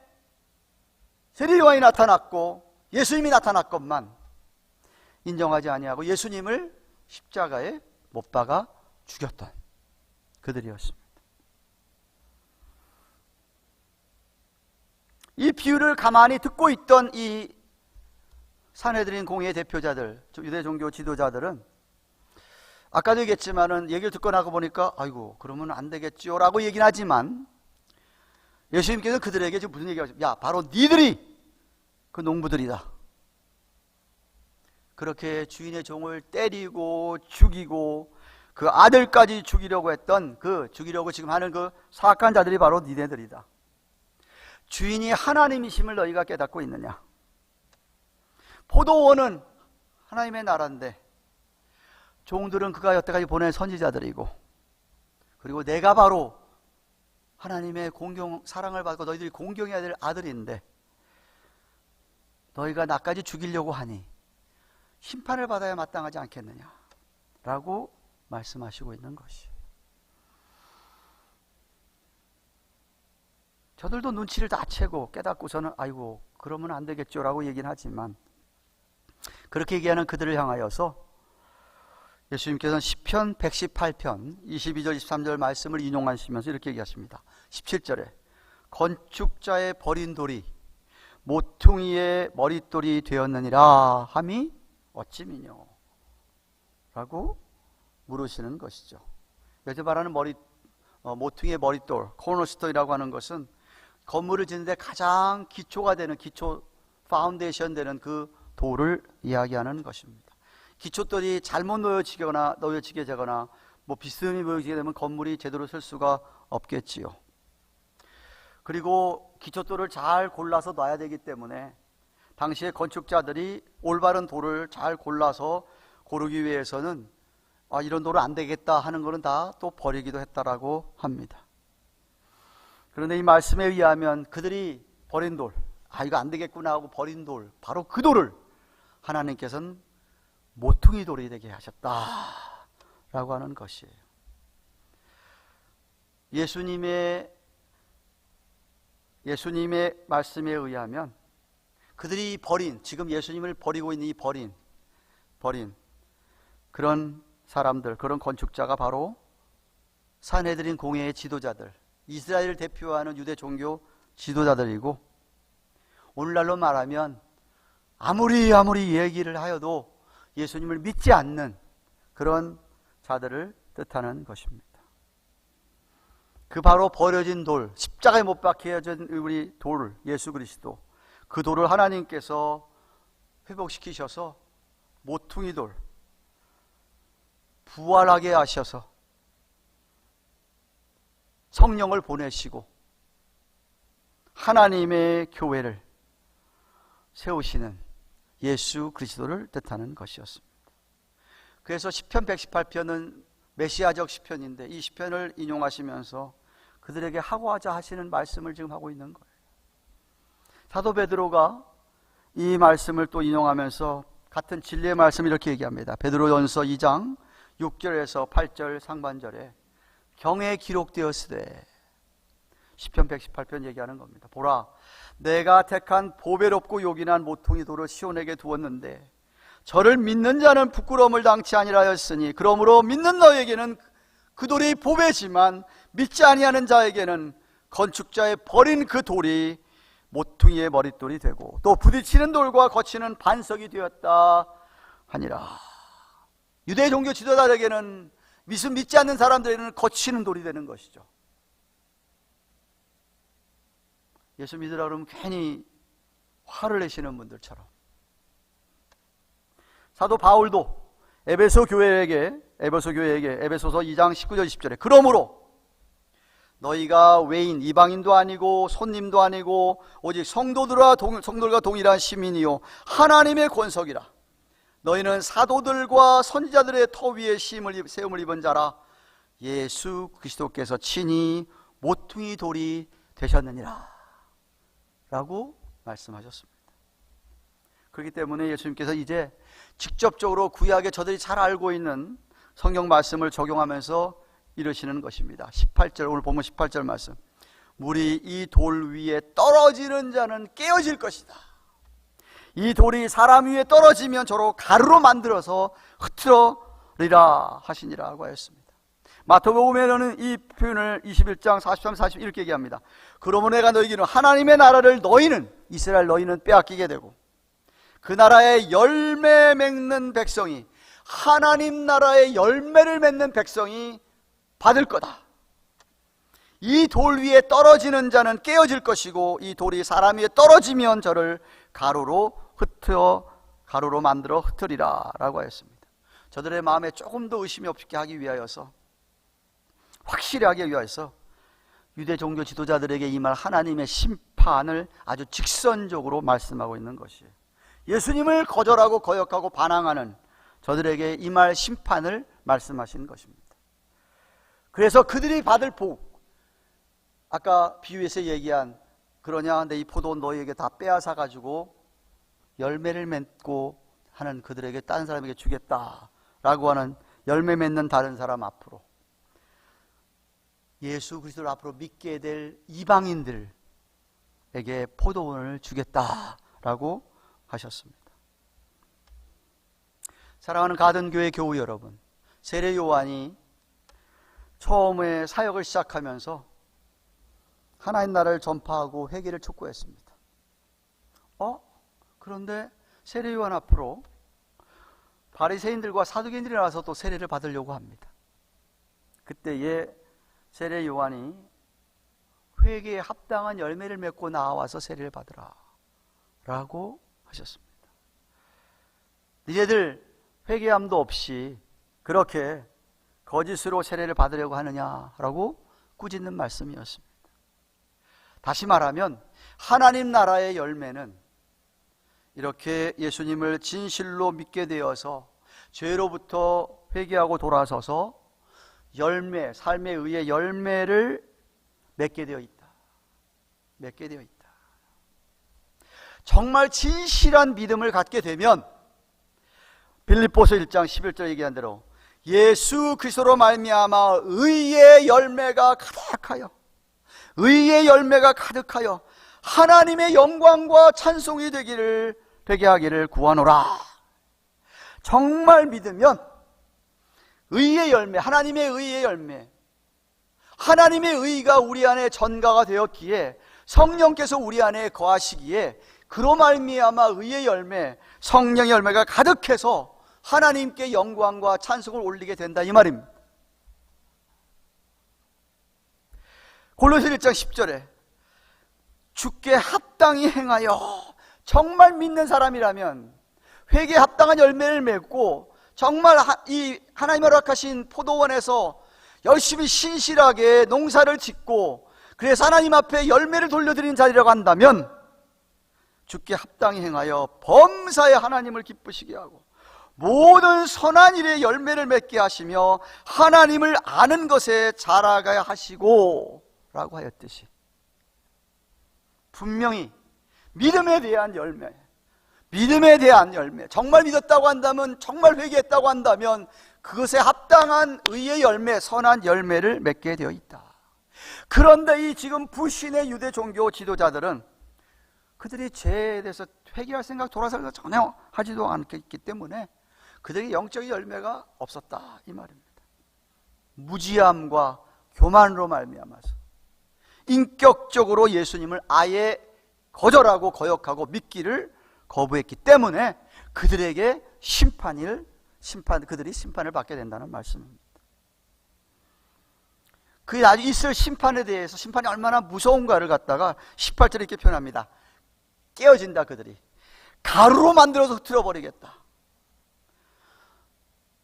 세례 요한이 나타났고 예수님이 나타났건만 인정하지 아니하고 예수님을 십자가에 못 박아 죽였던 그들이었습니다. 이 비유를 가만히 듣고 있던 이 산헤드린 공회의 대표자들, 유대 종교 지도자들은 아까도 얘기했지만은 얘기를 듣고 나고 보니까 아이고 그러면 안 되겠지요 라고 얘기는 하지만 예수님께서는 그들에게 지금 무슨 얘기가, 야 바로 니들이 그 농부들이다. 그렇게 주인의 종을 때리고 죽이고 그 아들까지 죽이려고 했던 죽이려고 지금 하는 그 사악한 자들이 바로 니네들이다. 주인이 하나님이심을 너희가 깨닫고 있느냐? 포도원은 하나님의 나라인데 종들은 그가 여태까지 보낸 선지자들이고, 그리고 내가 바로 하나님의 사랑을 받고 너희들이 공경해야 될 아들인데 너희가 나까지 죽이려고 하니 심판을 받아야 마땅하지 않겠느냐라고 말씀하시고 있는 것이. 저들도 눈치를 다 채고 깨닫고서는 아이고 그러면 안 되겠죠라고 얘기는 하지만, 그렇게 얘기하는 그들을 향하여서 예수님께서는 시편 118편 22절 23절 말씀을 인용하시면서 이렇게 얘기하십니다. 17절에 건축자의 버린 돌이 모퉁이의 머릿돌이 되었느니라 함이 어찌미뇨 라고 물으시는 것이죠. 여기서 말하는 모퉁이의 머릿돌, 코너스톤이라고 하는 것은 건물을 짓는데 가장 기초가 되는, 기초 파운데이션 되는 그 돌을 이야기하는 것입니다. 기초돌이 잘못 놓여지게 되거나 뭐 비스듬히 보여지게 되면 건물이 제대로 설 수가 없겠지요. 그리고 기초돌을 잘 골라서 놔야 되기 때문에 당시에 건축자들이 올바른 돌을 잘 골라서 고르기 위해서는 이런 돌은 안 되겠다 하는 거는 다 또 버리기도 했다라고 합니다. 그런데 이 말씀에 의하면 그들이 버린 돌, 이거 안 되겠구나 하고 버린 돌, 바로 그 돌을 하나님께서는 모퉁이 돌이 되게 하셨다라고 하는 것이에요. 예수님의 말씀에 의하면 그들이 지금 예수님을 버리고 있는 이 버린 그런 사람들, 그런 건축자가 바로 산헤드린 공회의 지도자들, 이스라엘을 대표하는 유대 종교 지도자들이고, 오늘날로 말하면 아무리 얘기를 하여도 예수님을 믿지 않는 그런 자들을 뜻하는 것입니다. 그 바로 버려진 돌, 십자가에 못 박혀진 우리 돌, 예수 그리스도, 그 돌을 하나님께서 회복시키셔서 모퉁이 돌, 부활하게 하셔서 성령을 보내시고 하나님의 교회를 세우시는 예수 그리스도를 뜻하는 것이었습니다. 그래서 시편 118편은 메시아적 시편인데, 이 시편을 인용하시면서 그들에게 하고하자 하시는 말씀을 지금 하고 있는 거예요. 사도 베드로가 이 말씀을 또 인용하면서 같은 진리의 말씀을 이렇게 얘기합니다. 베드로전서 2장 6절에서 8절 상반절에 경에 기록되었으되, 시편 118편 얘기하는 겁니다. 보라, 내가 택한 보배롭고 요긴한 모퉁이 돌을 시온에게 두었는데 저를 믿는 자는 부끄러움을 당치 아니하였으니, 그러므로 믿는 너에게는 그 돌이 보배지만 믿지 아니하는 자에게는 건축자의 버린 그 돌이 모퉁이의 머릿돌이 되고 또 부딪히는 돌과 거치는 반석이 되었다 하니라. 유대 종교 지도자에게는, 믿지 않는 사람들에게는 거치는 돌이 되는 것이죠. 예수 믿으라 그러면 괜히 화를 내시는 분들처럼, 사도 바울도 에베소서 교회에게 에베소서 2장 19절 20절에 그러므로 너희가 외인 이방인도 아니고 손님도 아니고 오직 성도들과 동일한 시민이요 하나님의 권속이라. 너희는 사도들과 선지자들의 터 위에 세움을 입은 자라. 예수 그리스도께서 친히 모퉁이 돌이 되셨느니라 라고 말씀하셨습니다. 그렇기 때문에 예수님께서 이제 직접적으로 구약에 저들이 잘 알고 있는 성경 말씀을 적용하면서 이러시는 것입니다. 18절, 오늘 보면 18절 말씀, 물이 이 돌 위에 떨어지는 자는 깨어질 것이다. 이 돌이 사람 위에 떨어지면 저로 가루로 만들어서 흩트러리라 하시니라고 하였습니다. 마태복음에는 이 표현을 21장 43, 40 이렇게 얘기합니다. 그러므로 내가 너희에게는 하나님의 나라를 이스라엘 너희는 빼앗기게 되고 그 나라의 열매 맺는 백성이, 하나님 나라의 열매를 맺는 백성이 받을 거다. 이 돌 위에 떨어지는 자는 깨어질 것이고 이 돌이 사람 위에 떨어지면 저를 가루로 만들어 흩으리라 라고 하였습니다. 저들의 마음에 조금 더 의심이 없게 하기 위하여서, 확실히 하기 위하여서 유대 종교 지도자들에게 이 말 하나님의 심판을 아주 직선적으로 말씀하고 있는 것이에요. 예수님을 거절하고 거역하고 반항하는 저들에게 이 말 심판을 말씀하시는 것입니다. 그래서 그들이 받을 복, 아까 비유에서 얘기한, 그러냐 내 이 포도원 너희에게 다 빼앗아 가지고 열매를 맺고 하는 그들에게 다른 사람에게 주겠다라고 하는 열매 맺는 다른 사람 앞으로, 예수 그리스도를 앞으로 믿게 될 이방인들에게 포도원을 주겠다라고 하셨습니다. 사랑하는 가든교회 교우 여러분, 세례 요한이 처음에 사역을 시작하면서 하나님 나라를 전파하고 회개를 촉구했습니다. 그런데 세례 요한 앞으로 바리새인들과 사두개인들이 나와서 또 세례를 받으려고 합니다. 그때에 세례 요한이 회개에 합당한 열매를 맺고 나와서 세례를 받으라 라고 하셨습니다. 니네들 회개함도 없이 그렇게 거짓으로 세례를 받으려고 하느냐라고 꾸짖는 말씀이었습니다. 다시 말하면 하나님 나라의 열매는 이렇게 예수님을 진실로 믿게 되어서 죄로부터 회개하고 돌아서서 열매, 삶에 의해 열매를 맺게 되어 있다. 맺게 되어 있다. 정말 진실한 믿음을 갖게 되면 빌립보서 1장 11절 얘기한 대로 예수 그리스도로 말미암아 의의 열매가 가득하여, 의의 열매가 가득하여 하나님의 영광과 찬송이 되게 하기를 구하노라. 정말 믿으면 의의 열매, 하나님의 의의 열매, 하나님의 의가 우리 안에 전가가 되었기에 성령께서 우리 안에 거하시기에 그로 말미암아 의의 열매, 성령의 열매가 가득해서 하나님께 영광과 찬송을 올리게 된다 이 말입니다. 골로새 1장 10절에 주께 합당히 행하여, 정말 믿는 사람이라면 회개에 합당한 열매를 맺고 정말 이 하나님 허락하신 포도원에서 열심히 신실하게 농사를 짓고 그래서 하나님 앞에 열매를 돌려드리는 자리라고 한다면 주께 합당히 행하여 범사에 하나님을 기쁘시게 하고 모든 선한 일에 열매를 맺게 하시며 하나님을 아는 것에 자라가야 하시고 라고 하였듯이, 분명히 믿음에 대한 열매, 믿음에 대한 열매, 정말 믿었다고 한다면, 정말 회개했다고 한다면 그것에 합당한 의의 열매, 선한 열매를 맺게 되어 있다. 그런데 이 지금 불신의 유대 종교 지도자들은 그들이 죄에 대해서 회개할 생각, 돌아설 생각 전혀 하지도 않기 때문에 그들에게 영적인 열매가 없었다 이 말입니다. 무지함과 교만으로 말미암아서 인격적으로 예수님을 아예 거절하고 거역하고 믿기를 거부했기 때문에 그들에게 그들이 심판을 받게 된다는 말씀입니다. 그 나중에 있을 심판에 대해서, 심판이 얼마나 무서운가를 갖다가 18절에 이렇게 표현합니다. 깨어진다. 그들이 가루로 만들어서 흩어버리겠다.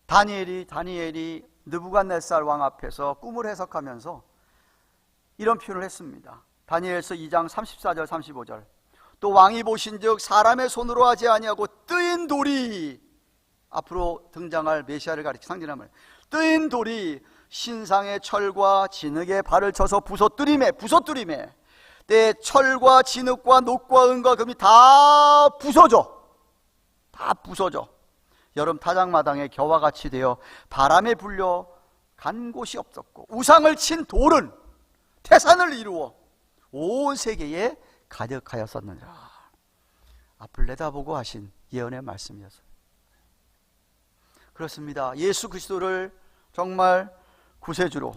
다니엘이 느부갓네살 왕 앞에서 꿈을 해석하면서 이런 표현을 했습니다. 다니엘서 2장 34절 35절. 또 왕이 보신즉 사람의 손으로 하지 아니하고 뜨인 돌이, 앞으로 등장할 메시아를 가리켜 상징하면 뜨인 돌이 신상의 철과 진흙에 발을 쳐서 부서뜨리매 때 철과 진흙과 녹과 은과 금이 다 부서져 여름 타작마당에 겨와 같이 되어 바람에 불려 간 곳이 없었고 우상을 친 돌은 태산을 이루어 온 세계에 가득하였었느니라. 앞을 내다보고 하신 예언의 말씀이었어요. 그렇습니다. 예수 그리스도를 정말 구세주로,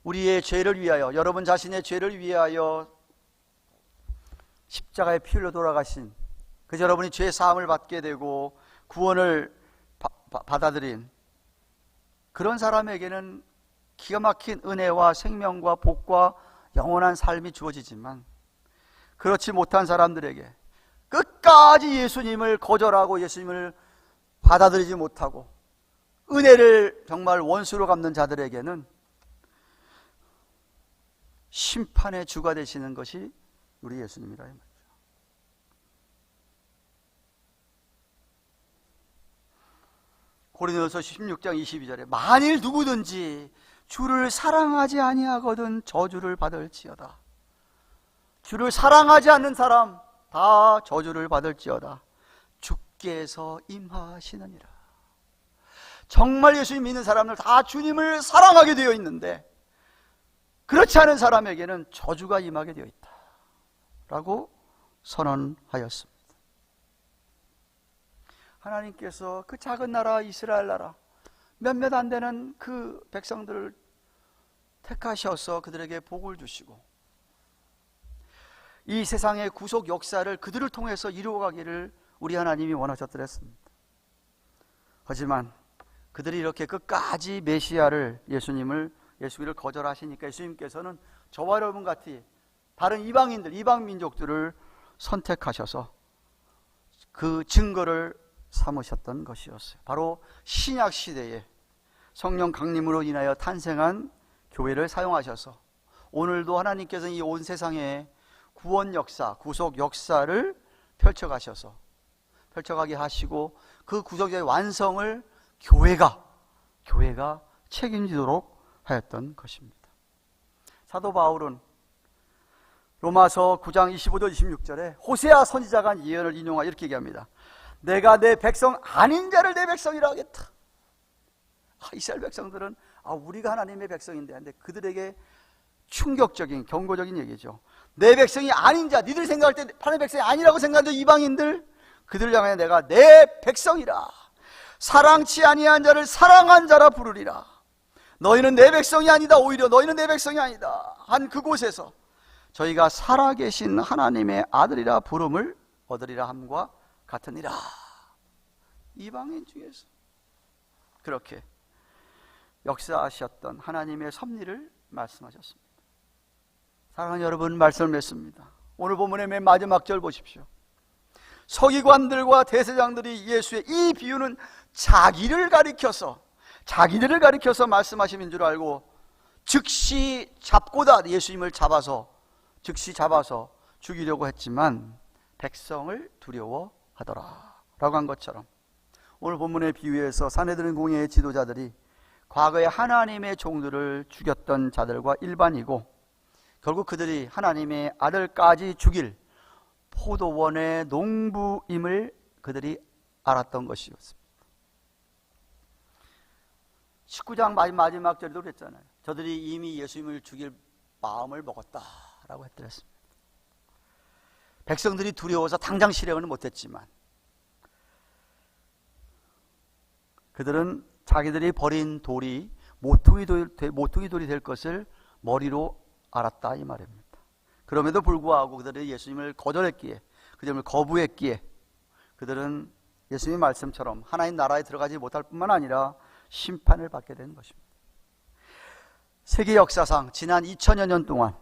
우리의 죄를 위하여, 여러분 자신의 죄를 위하여 십자가에 피 흘려 돌아가신, 그래서 여러분이 죄 사함을 받게 되고 구원을 받아들인 그런 사람에게는 기가 막힌 은혜와 생명과 복과 영원한 삶이 주어지지만, 그렇지 못한 사람들에게, 끝까지 예수님을 거절하고 예수님을 받아들이지 못하고 은혜를 정말 원수로 갚는 자들에게는 심판의 주가 되시는 것이 우리 예수님이라 이 말이죠. 고린도서 16장 22절에 만일 누구든지 주를 사랑하지 아니하거든 저주를 받을지어다. 주를 사랑하지 않는 사람 다 저주를 받을지어다. 주께서 임하시느니라. 정말 예수님 믿는 사람들 다 주님을 사랑하게 되어 있는데 그렇지 않은 사람에게는 저주가 임하게 되어 있다 라고 선언하였습니다. 하나님께서 그 작은 나라 이스라엘 나라 몇몇 안 되는 그 백성들을 택하셔서 그들에게 복을 주시고 이 세상의 구속 역사를 그들을 통해서 이루어가기를 우리 하나님이 원하셨더랬습니다. 하지만 그들이 이렇게 끝까지 메시아를 예수를 거절하시니까 예수님께서는 저와 여러분 같이 다른 이방인들, 이방 민족들을 선택하셔서 그 증거를 삼으셨던 것이었어요. 바로 신약 시대에 성령 강림으로 인하여 탄생한 교회를 사용하셔서 오늘도 하나님께서 이 온 세상에 구원 역사, 구속 역사를 펼쳐가게 하시고 그 구속의 완성을 교회가 책임지도록 하였던 것입니다. 사도 바울은 로마서 9장 25절 26절에 호세아 선지자가 한 예언을 인용하여 이렇게 얘기합니다. 내가 내 백성 아닌 자를 내 백성이라 하겠다. 이스라엘 백성들은 우리가 하나님의 백성인데, 근데 그들에게 충격적인 경고적인 얘기죠. 내 백성이 아닌 자, 니들 생각할 때 하나님의 백성이 아니라고 생각하는 이방인들, 그들을 향해 내가 내 백성이라, 사랑치 아니한 자를 사랑한 자라 부르리라. 너희는 내 백성이 아니다, 오히려 너희는 내 백성이 아니다 한 그곳에서 저희가 살아계신 하나님의 아들이라 부름을 얻으리라 함과 같으니라. 이방인 중에서 그렇게 역사하셨던 하나님의 섭리를 말씀하셨습니다. 사랑하는 여러분, 말씀을 맺습니다. 오늘 본문의 맨 마지막 절 보십시오. 서기관들과 대제사장들이 예수의 이 비유는 자기들을 가리켜서 말씀하심인 줄 알고 즉시 예수님을 즉시 잡아서 죽이려고 했지만 백성을 두려워하더라 라고 한 것처럼 오늘 본문의 비유에서 산헤드린 공회의 지도자들이 과거에 하나님의 종들을 죽였던 자들과 일반이고 결국 그들이 하나님의 아들까지 죽일 포도원의 농부임을 그들이 알았던 것이었습니다. 19장 마지막 절에도 그랬잖아요. 저들이 이미 예수님을 죽일 마음을 먹었다라고 했더랬습니다. 백성들이 두려워서 당장 실행을 못했지만 그들은 자기들이 버린 돌이 모퉁이 돌이 될 것을 머리로 알았다 이 말입니다. 그럼에도 불구하고 그들이 예수님을 거절했기에, 그들을 거부했기에 그들은 예수님의 말씀처럼 하나님 나라에 들어가지 못할 뿐만 아니라 심판을 받게 된 것입니다. 세계 역사상 지난 2000여 년 동안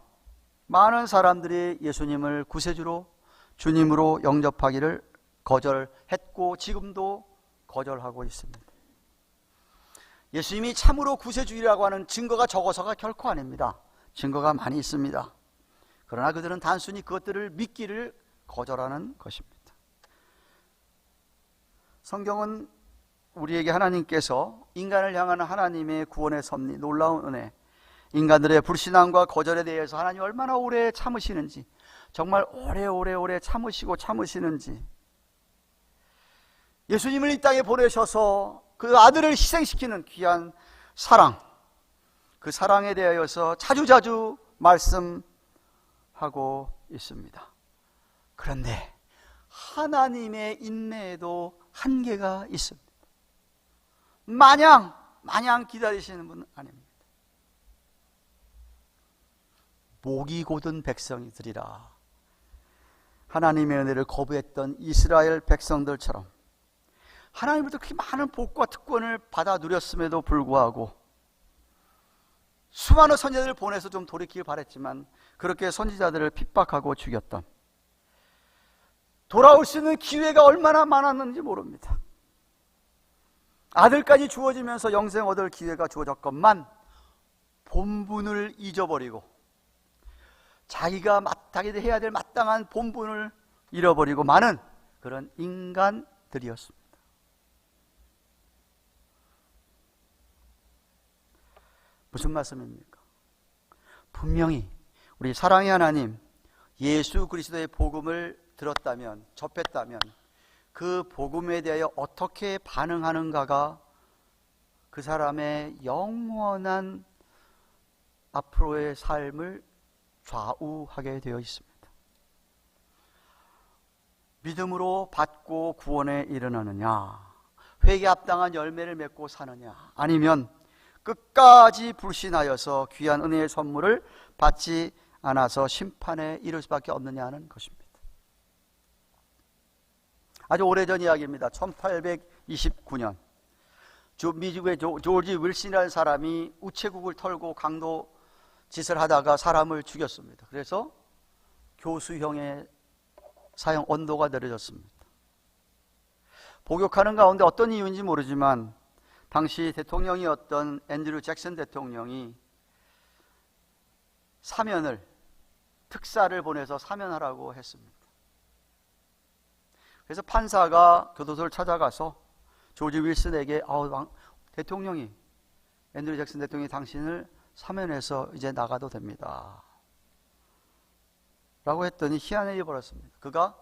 많은 사람들이 예수님을 구세주로, 주님으로 영접하기를 거절했고 지금도 거절하고 있습니다. 예수님이 참으로 구세주이라고 하는 증거가 적어서가 결코 아닙니다. 증거가 많이 있습니다. 그러나 그들은 단순히 그것들을 믿기를 거절하는 것입니다. 성경은 우리에게 하나님께서 인간을 향하는 하나님의 구원의 섭리, 놀라운 은혜, 인간들의 불신앙과 거절에 대해서 하나님이 얼마나 오래 참으시는지, 정말 오래 참으시는지, 예수님을 이 땅에 보내셔서 그 아들을 희생시키는 귀한 사랑, 그 사랑에 대하여서 자주자주 말씀하고 있습니다. 그런데 하나님의 인내에도 한계가 있습니다. 마냥 기다리시는 분은 아닙니다. 목이 곧은 백성이들이라 하나님의 은혜를 거부했던 이스라엘 백성들처럼 하나님으로부터 그렇게 많은 복과 특권을 받아 누렸음에도 불구하고 수많은 선지자들을 보내서 좀 돌이키길 바랬지만 그렇게 선지자들을 핍박하고 죽였던, 돌아올 수 있는 기회가 얼마나 많았는지 모릅니다. 아들까지 주어지면서 영생 얻을 기회가 주어졌건만 본분을 잊어버리고 자기가 해야 될 마땅한 본분을 잃어버리고 많은 그런 인간들이었습니다. 무슨 말씀입니까? 분명히 우리 사랑의 하나님 예수 그리스도의 복음을 들었다면, 접했다면 그 복음에 대하여 어떻게 반응하는가가 그 사람의 영원한 앞으로의 삶을 좌우하게 되어 있습니다. 믿음으로 받고 구원에 이르느냐, 회개에 합당한 열매를 맺고 사느냐, 아니면 끝까지 불신하여서 귀한 은혜의 선물을 받지 않아서 심판에 이를 수밖에 없느냐는 것입니다. 아주 오래전 이야기입니다. 1829년 미국의 조지 윌슨이라는 사람이 우체국을 털고 강도 짓을 하다가 사람을 죽였습니다. 그래서 교수형의 사형 온도가 내려졌습니다. 복역하는 가운데 어떤 이유인지 모르지만 당시 대통령이었던 앤드류 잭슨 대통령이 특사를 보내서 사면하라고 했습니다. 그래서 판사가 교도소를 찾아가서 조지 윌슨에게 대통령이, 앤드류 잭슨 대통령이 당신을 사면해서 이제 나가도 됩니다 라고 했더니 희한한 일이 벌어졌습니다. 그가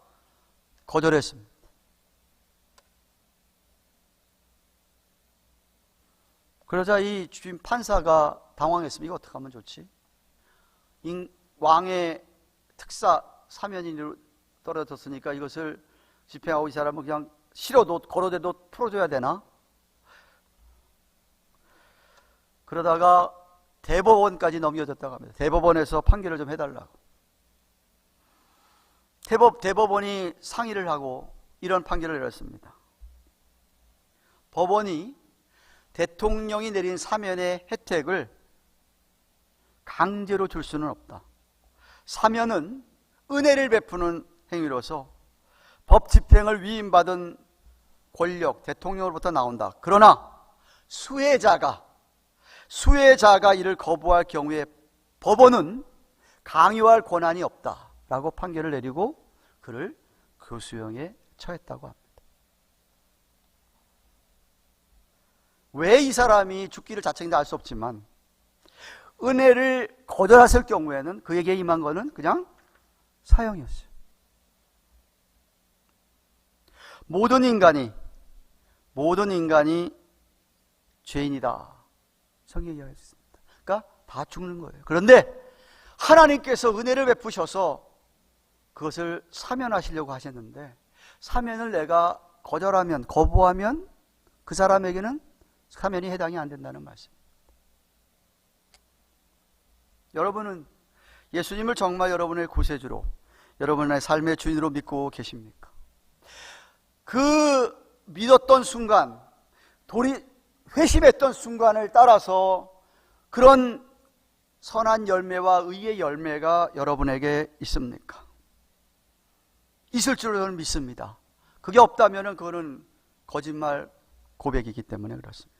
거절했습니다. 그러자 이 주임 판사가 당황했습니다. 이거 어떻게 하면 좋지? 왕의 특사 사면이 떨어졌으니까 이것을 집행하고 이 사람은 그냥 실어도 걸어대도 풀어줘야 되나? 그러다가 대법원까지 넘겨졌다고 합니다. 대법원에서 판결을 좀 해달라고. 대법원이 상의를 하고 이런 판결을 내렸습니다. 법원이 대통령이 내린 사면의 혜택을 강제로 줄 수는 없다. 사면은 은혜를 베푸는 행위로서 법 집행을 위임받은 권력, 대통령으로부터 나온다. 그러나 수혜자가 이를 거부할 경우에 법원은 강요할 권한이 없다라고 판결을 내리고 그를 교수형에 처했다고 합니다. 왜 이 사람이 죽기를 자책인지 알 수 없지만 은혜를 거절했을 경우에는 그에게 임한 것은 그냥 사형이었어요. 모든 인간이 죄인이다. 성경이 이야기했습니다. 그러니까 다 죽는 거예요. 그런데 하나님께서 은혜를 베푸셔서 그것을 사면하시려고 하셨는데 사면을 내가 거부하면 그 사람에게는 사면이 해당이 안 된다는 말씀입니다. 여러분은 예수님을 정말 여러분의 구세주로, 여러분의 삶의 주인으로 믿고 계십니까? 그 믿었던 순간, 회심했던 순간을 따라서 그런 선한 열매와 의의 열매가 여러분에게 있습니까? 있을 줄 저는 믿습니다. 그게 없다면 그거는 거짓말 고백이기 때문에 그렇습니다.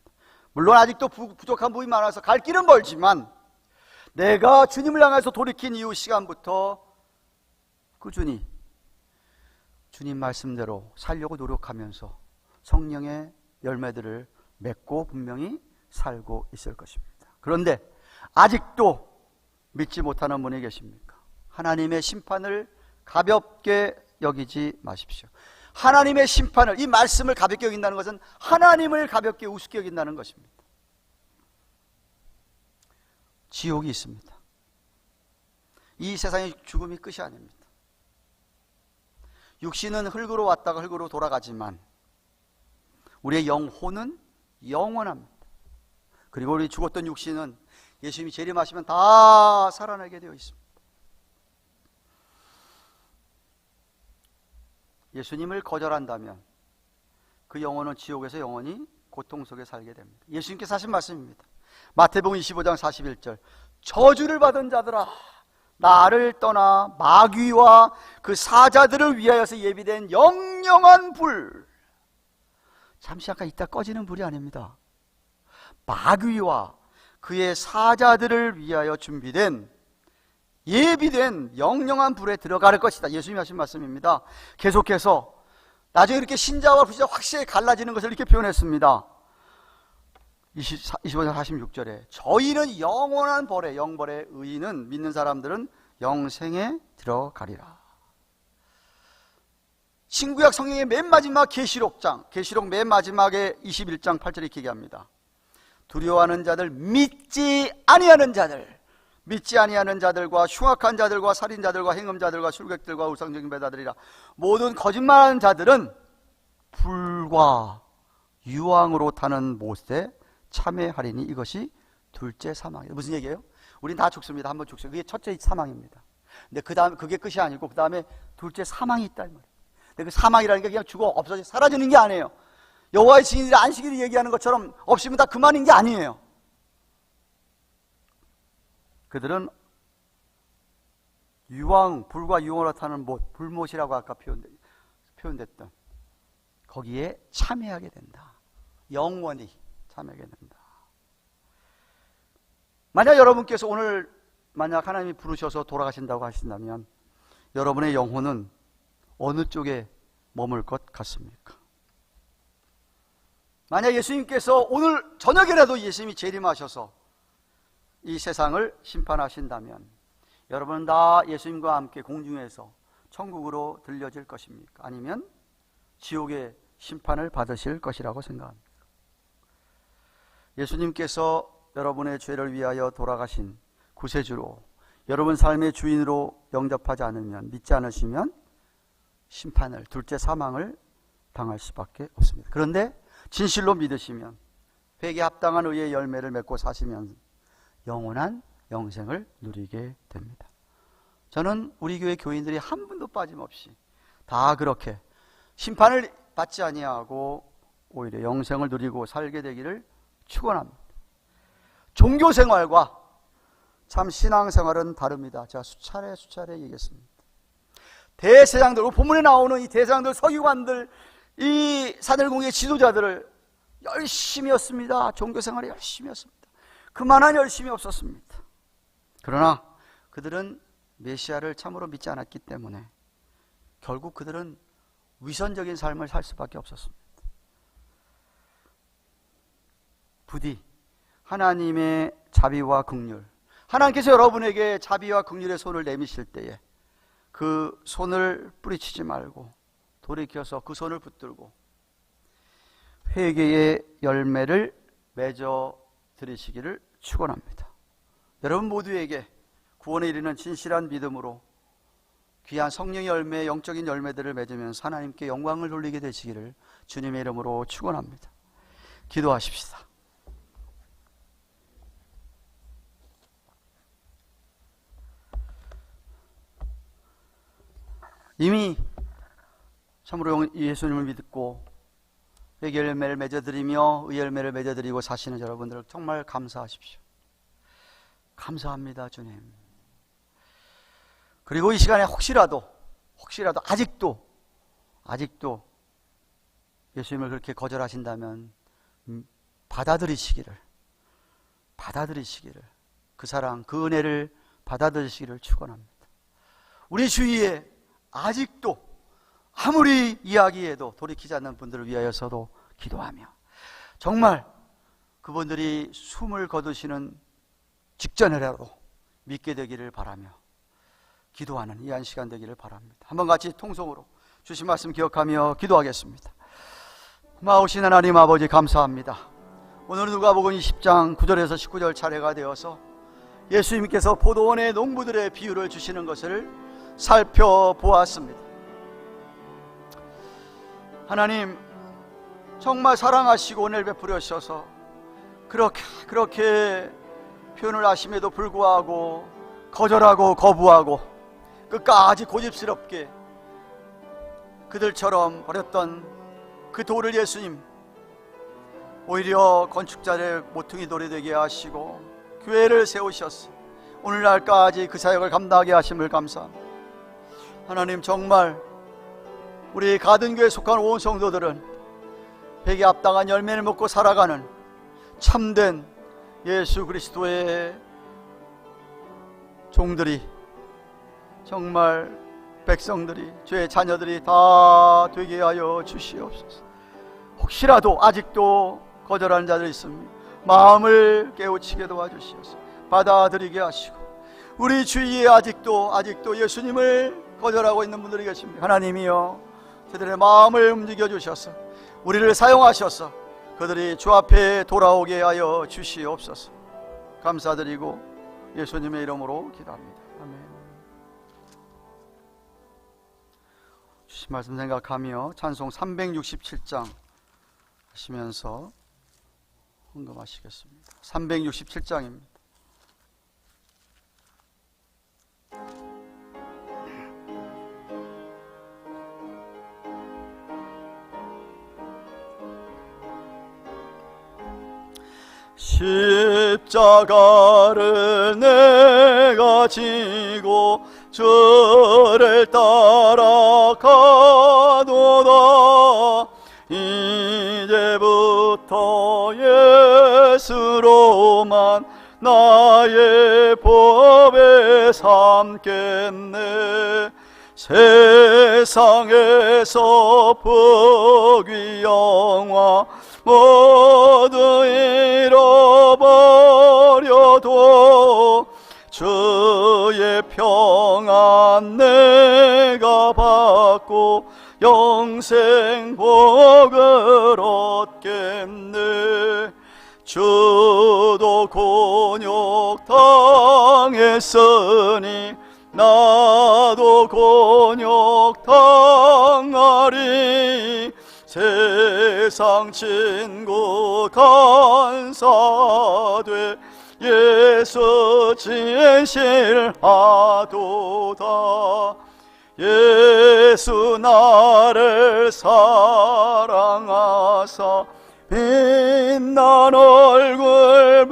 물론 아직도 부족한 부분이 많아서 갈 길은 멀지만 내가 주님을 향해서 돌이킨 이후 시간부터 꾸준히 주님 말씀대로 살려고 노력하면서 성령의 열매들을 맺고 분명히 살고 있을 것입니다. 그런데 아직도 믿지 못하는 분이 계십니까? 하나님의 심판을 가볍게 여기지 마십시오. 하나님의 심판을, 이 말씀을 가볍게 여긴다는 것은 하나님을 가볍게 우습게 여긴다는 것입니다. 지옥이 있습니다. 이 세상의 죽음이 끝이 아닙니다. 육신은 흙으로 왔다가 흙으로 돌아가지만 우리의 영혼은 영원합니다. 그리고 우리 죽었던 육신은 예수님이 재림하시면 다 살아나게 되어 있습니다. 예수님을 거절한다면 그 영혼은 지옥에서 영원히 고통 속에 살게 됩니다. 예수님께서 하신 말씀입니다. 마태복음 25장 41절, 저주를 받은 자들아 나를 떠나 마귀와 그 사자들을 위하여서 예비된 영영한 불, 잠시 잠깐 있다 꺼지는 불이 아닙니다. 마귀와 그의 사자들을 위하여 예비된 영영한 불에 들어갈 것이다. 예수님이 하신 말씀입니다. 계속해서 나중에 이렇게 신자와 불신자가 확실히 갈라지는 것을 이렇게 표현했습니다. 25장 46절에 저희는 영원한 벌에, 영벌의 의인은, 믿는 사람들은 영생에 들어가리라. 신구약 성경의 맨 마지막 계시록 맨 마지막에 21장 8절에 이렇게 얘기합니다. 두려워하는 자들, 믿지 아니하는 자들과 흉악한 자들과 살인자들과 행음자들과 술객들과 우상적인 배다들이라 모든 거짓말하는 자들은 불과 유황으로 타는 못에 참회하리니 이것이 둘째 사망이에요. 무슨 얘기예요? 우린 다 죽습니다. 한번 죽습니다. 그게 첫째 사망입니다. 근데 그 다음 그게 끝이 아니고 그 다음에 둘째 사망이 있다 이 말이에요. 근데 그 사망이라는 게 그냥 죽어 없어져 사라지는 게 아니에요. 여호와의 증인들이 안식일을 얘기하는 것처럼 없으면 다 그만인 게 아니에요. 그들은 불과 유황으로 타는 못, 불못이라고 아까 표현됐던 거기에 참여하게 된다. 영원히 참여하게 된다. 만약 여러분께서 오늘 만약 하나님이 부르셔서 돌아가신다고 하신다면 여러분의 영혼은 어느 쪽에 머물 것 같습니까? 만약 예수님께서 오늘 저녁이라도 예수님이 재림하셔서 이 세상을 심판하신다면 여러분은 다 예수님과 함께 공중에서 천국으로 들려질 것입니까? 아니면 지옥의 심판을 받으실 것이라고 생각합니까? 예수님께서 여러분의 죄를 위하여 돌아가신 구세주로 여러분 삶의 주인으로 영접하지 않으면, 믿지 않으시면 심판을, 둘째 사망을 당할 수밖에 없습니다. 그런데 진실로 믿으시면 회개에 합당한 의의 열매를 맺고 사시면 영원한 영생을 누리게 됩니다. 저는 우리 교회 교인들이 한 분도 빠짐없이 다 그렇게 심판을 받지 아니하고 오히려 영생을 누리고 살게 되기를 축원합니다. 종교생활과 참 신앙생활은 다릅니다. 제가 수차례 얘기했습니다. 대세장들, 본문에 나오는 이 대세장들, 서기관들, 이 사들공의 지도자들을 열심히 했습니다. 종교생활에 열심히 했습니다. 그만한 열심이 없었습니다. 그러나 그들은 메시아를 참으로 믿지 않았기 때문에 결국 그들은 위선적인 삶을 살 수밖에 없었습니다. 부디 하나님의 자비와 긍휼, 하나님께서 여러분에게 자비와 긍휼의 손을 내미실 때에 그 손을 뿌리치지 말고 돌이켜서 그 손을 붙들고 회개의 열매를 맺어 드리시기를 축원합니다. 여러분 모두에게 구원에 이르는 진실한 믿음으로 귀한 성령의 열매, 영적인 열매들을 맺으면서 하나님께 영광을 돌리게 되시기를 주님의 이름으로 축원합니다. 기도하십시다. 이미 참으로 예수님을 믿고 회개 열매를 맺어드리며 의 열매를 맺어드리고 사시는 여러분들 정말 감사하십시오. 감사합니다, 주님. 그리고 이 시간에 혹시라도 아직도 예수님을 그렇게 거절하신다면 받아들이시기를 그 사랑, 그 은혜를 받아들이시기를 축원합니다. 우리 주위에 아직도 아무리 이야기해도 돌이키지 않는 분들을 위하여서도 기도하며 정말 그분들이 숨을 거두시는 직전이라도 믿게 되기를 바라며 기도하는 이 한 시간 되기를 바랍니다. 한번 같이 통성으로 주신 말씀 기억하며 기도하겠습니다. 마우신 하나님 아버지 감사합니다. 오늘은 누가복음 20장 9절에서 19절 차례가 되어서 예수님께서 포도원의 농부들의 비유를 주시는 것을 살펴보았습니다. 하나님 정말 사랑하시고 은혜를 베풀어 주셔서 그렇게 표현을 하심에도 불구하고 거절하고 거부하고 끝까지 고집스럽게 그들처럼 버렸던 그 돌을 예수님 오히려 건축자의 모퉁이 돌이 되게 하시고 교회를 세우셨어. 오늘날까지 그 사역을 감당하게 하심을 감사합니다. 하나님 정말 우리 가든교회에 속한 온 성도들은 회개에 합당한 열매를 먹고 살아가는 참된 예수 그리스도의 종들이 정말 백성들이 죄의 자녀들이 다 되게 하여 주시옵소서. 혹시라도 아직도 거절하는 자들이 있습니다. 마음을 깨우치게 도와주시옵소서. 받아들이게 하시고 우리 주위에 아직도 예수님을 거절하고 있는 분들이 계십니다. 하나님이여 그들의 마음을 움직여 주셔서 우리를 사용하셔서 그들이 주 앞에 돌아오게 하여 주시옵소서. 감사드리고 예수님의 이름으로 기도합니다. 아멘. 주신 말씀 생각하며 찬송 367장 하시면서 헌금하시겠습니다. 367장입니다. 십자가를 내가 지고 주를 따라가노다. 이제부터 예수로만 나의 법에 삼겠네. 세상에서 복위 영화 모두 잃어버려도 주의 평안 내가 받고 영생 복을 얻겠네. 주도 곤욕 당했으니 나도 곤욕 당하리. 세상 친구 간사돼 예수 진실하도다. 예수 나를 사랑하사 빛난 얼굴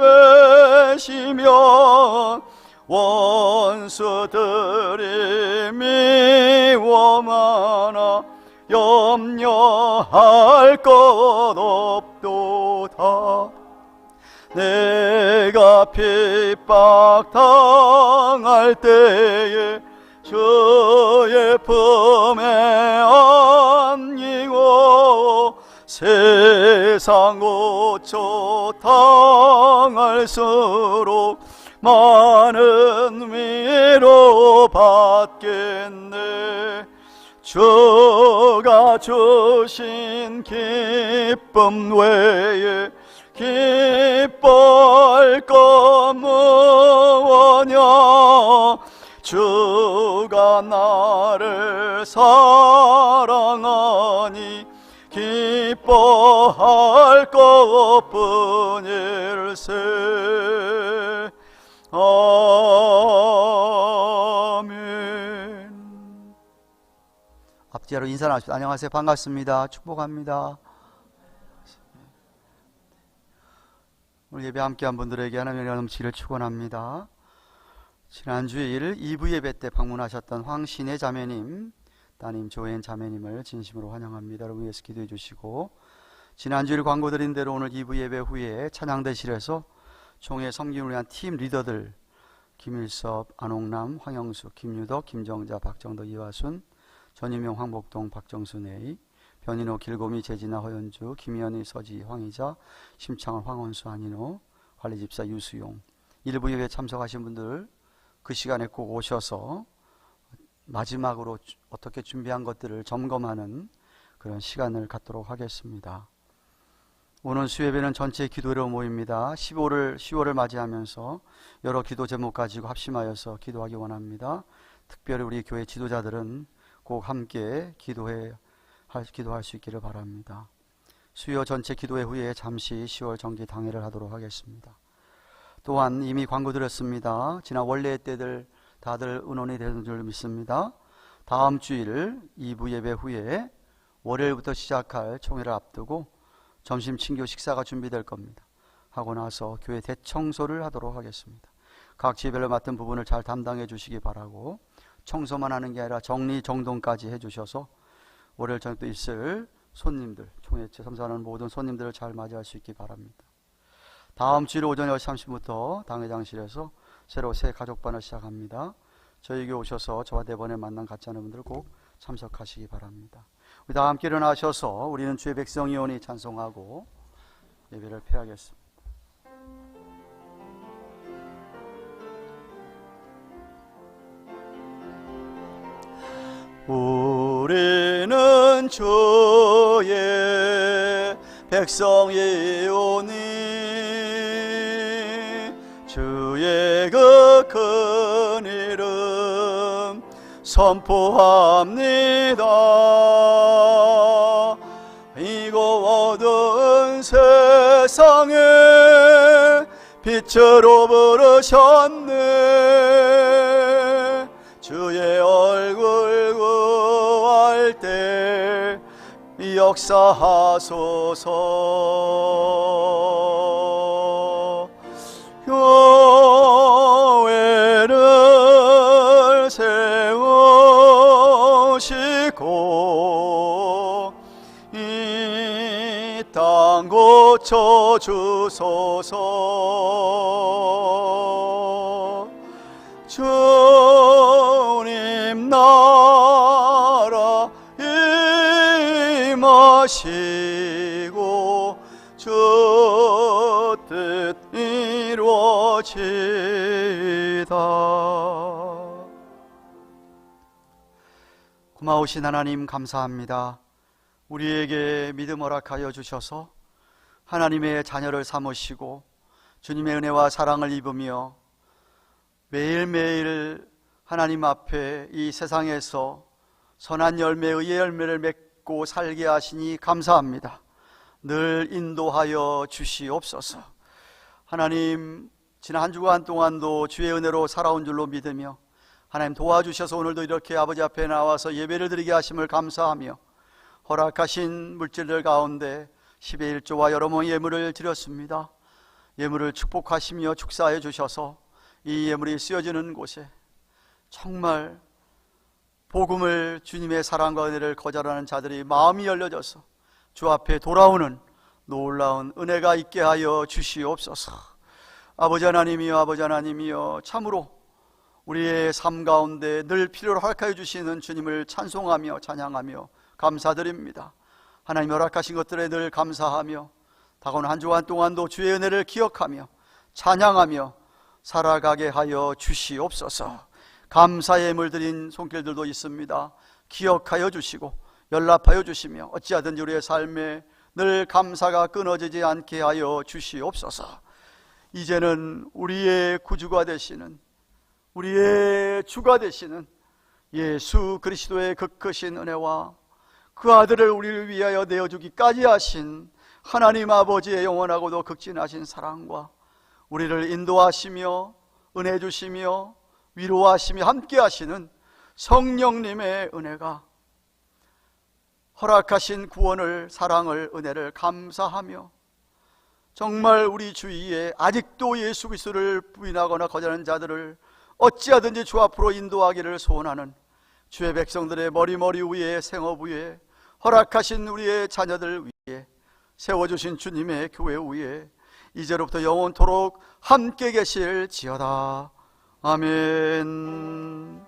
베시며 원수들이 미워하나 염려할 것 없도다. 내가 핍박 당할 때에 주의 품에 안기고 세상 5초 당할수록 많은 위로 받겠네. 주가 주신 기쁨 외에 기뻐할 것 무엇냐. 주가 나를 사랑하니 기뻐할 것뿐일세. 아멘. 앞뒤로 인사 나누십시오. 안녕하세요. 반갑습니다. 축복합니다. 오늘 예배 함께한 분들에게 하나님의 은혜가 넘치기를 축원합니다. 지난주일 2부 예배 때 방문하셨던 황신혜 자매님, 따님 조엔 자매님을 진심으로 환영합니다. 여러분 위해서 기도해 주시고, 지난주일 광고 드린 대로 오늘 2부 예배 후에 찬양대실에서 총회 섬김을 위한 팀 리더들 김일섭, 안홍남, 황영수, 김유덕, 김정자, 박정덕, 이화순, 전희명, 황복동, 박정순 A, 변인호, 길고미, 재진아, 허연주, 김희연이, 서지, 황희자, 심창원, 황원수, 안인호, 관리집사 유수용, 일부 예배에 참석하신 분들 그 시간에 꼭 오셔서 마지막으로 어떻게 준비한 것들을 점검하는 그런 시간을 갖도록 하겠습니다. 오늘 수예배는 전체 기도회로 모입니다. 10월을 맞이하면서 여러 기도 제목 가지고 합심하여서 기도하기 원합니다. 특별히 우리 교회 지도자들은 꼭 함께 기도할 수 있기를 바랍니다. 수요 전체 기도회 후에 잠시 10월 정기 당회를 하도록 하겠습니다. 또한 이미 광고 드렸습니다. 지난 원래의 때들 다들 의논이 되는 줄 믿습니다. 다음 주일 2부 예배 후에 월요일부터 시작할 총회를 앞두고 점심 친교 식사가 준비될 겁니다. 하고 나서 교회 대청소를 하도록 하겠습니다. 각 지별로 맡은 부분을 잘 담당해 주시기 바라고, 청소만 하는 게 아니라 정리정돈까지 해주셔서 월요일 저녁 또 있을 손님들, 총회 참석하는 모든 손님들을 잘 맞이할 수 있기 바랍니다. 다음 주일 오전 10시 30분부터 당회장실에서 새로 새 가족반을 시작합니다. 저에게 오셔서 저와 대번에 만남 갖지 않은 분들 꼭 참석하시기 바랍니다. 우리 다 함께 일어나셔서 우리는 주의 백성이오니 찬송하고 예배를 폐하겠습니다. 우리는 주의 백성이오니 주의 그 큰 이름 선포합니다. 이고 어두운 세상에 빛으로 부르셨네. 주의 얼굴 구할 때 역사하소서. 교회를 세우시고 이 땅 고쳐주소서. 주님 나라 임하시고 주 뜻 이루어지다. 고마우신 하나님 감사합니다. 우리에게 믿음 허락하여 주셔서 하나님의 자녀를 삼으시고 주님의 은혜와 사랑을 입으며 매일매일 하나님 앞에 이 세상에서 선한 열매, 의의 열매를 맺고 살게 하시니 감사합니다. 늘 인도하여 주시옵소서. 하나님, 지난 한 주간 동안도 주의 은혜로 살아온 줄로 믿으며 하나님 도와주셔서 오늘도 이렇게 아버지 앞에 나와서 예배를 드리게 하심을 감사하며 허락하신 물질들 가운데 10의 1조와 여러 모 예물을 드렸습니다. 예물을 축복하시며 축사해 주셔서 이 예물이 쓰여지는 곳에 정말 복음을, 주님의 사랑과 은혜를 거절하는 자들이 마음이 열려져서 주 앞에 돌아오는 놀라운 은혜가 있게 하여 주시옵소서. 아버지 하나님이여 참으로 우리의 삶 가운데 늘 필요로 허락하여 주시는 주님을 찬송하며 찬양하며 감사드립니다. 하나님 허락하신 것들에 늘 감사하며 다가오는 한 주간 동안도 주의 은혜를 기억하며 찬양하며 살아가게 하여 주시옵소서. 감사의 예물 드린 손길들도 있습니다. 기억하여 주시고 연락하여 주시며 어찌하든지 우리의 삶에 늘 감사가 끊어지지 않게 하여 주시옵소서. 이제는 우리의 구주가 되시는, 우리의 주가 되시는 예수 그리스도의 그 크신 은혜와 그 아들을 우리를 위하여 내어주기까지 하신 하나님 아버지의 영원하고도 극진하신 사랑과 우리를 인도하시며 은혜 주시며 위로하시며 함께 하시는 성령님의 은혜가, 허락하신 구원을, 사랑을, 은혜를 감사하며 정말 우리 주위에 아직도 예수 그리스도를 부인하거나 거절하는 자들을 어찌하든지 주 앞으로 인도하기를 소원하는 주의 백성들의 머리 위에, 생업 위에, 허락하신 우리의 자녀들 위에, 세워주신 주님의 교회 위에 이제로부터 영원토록 함께 계실지어다. 아멘.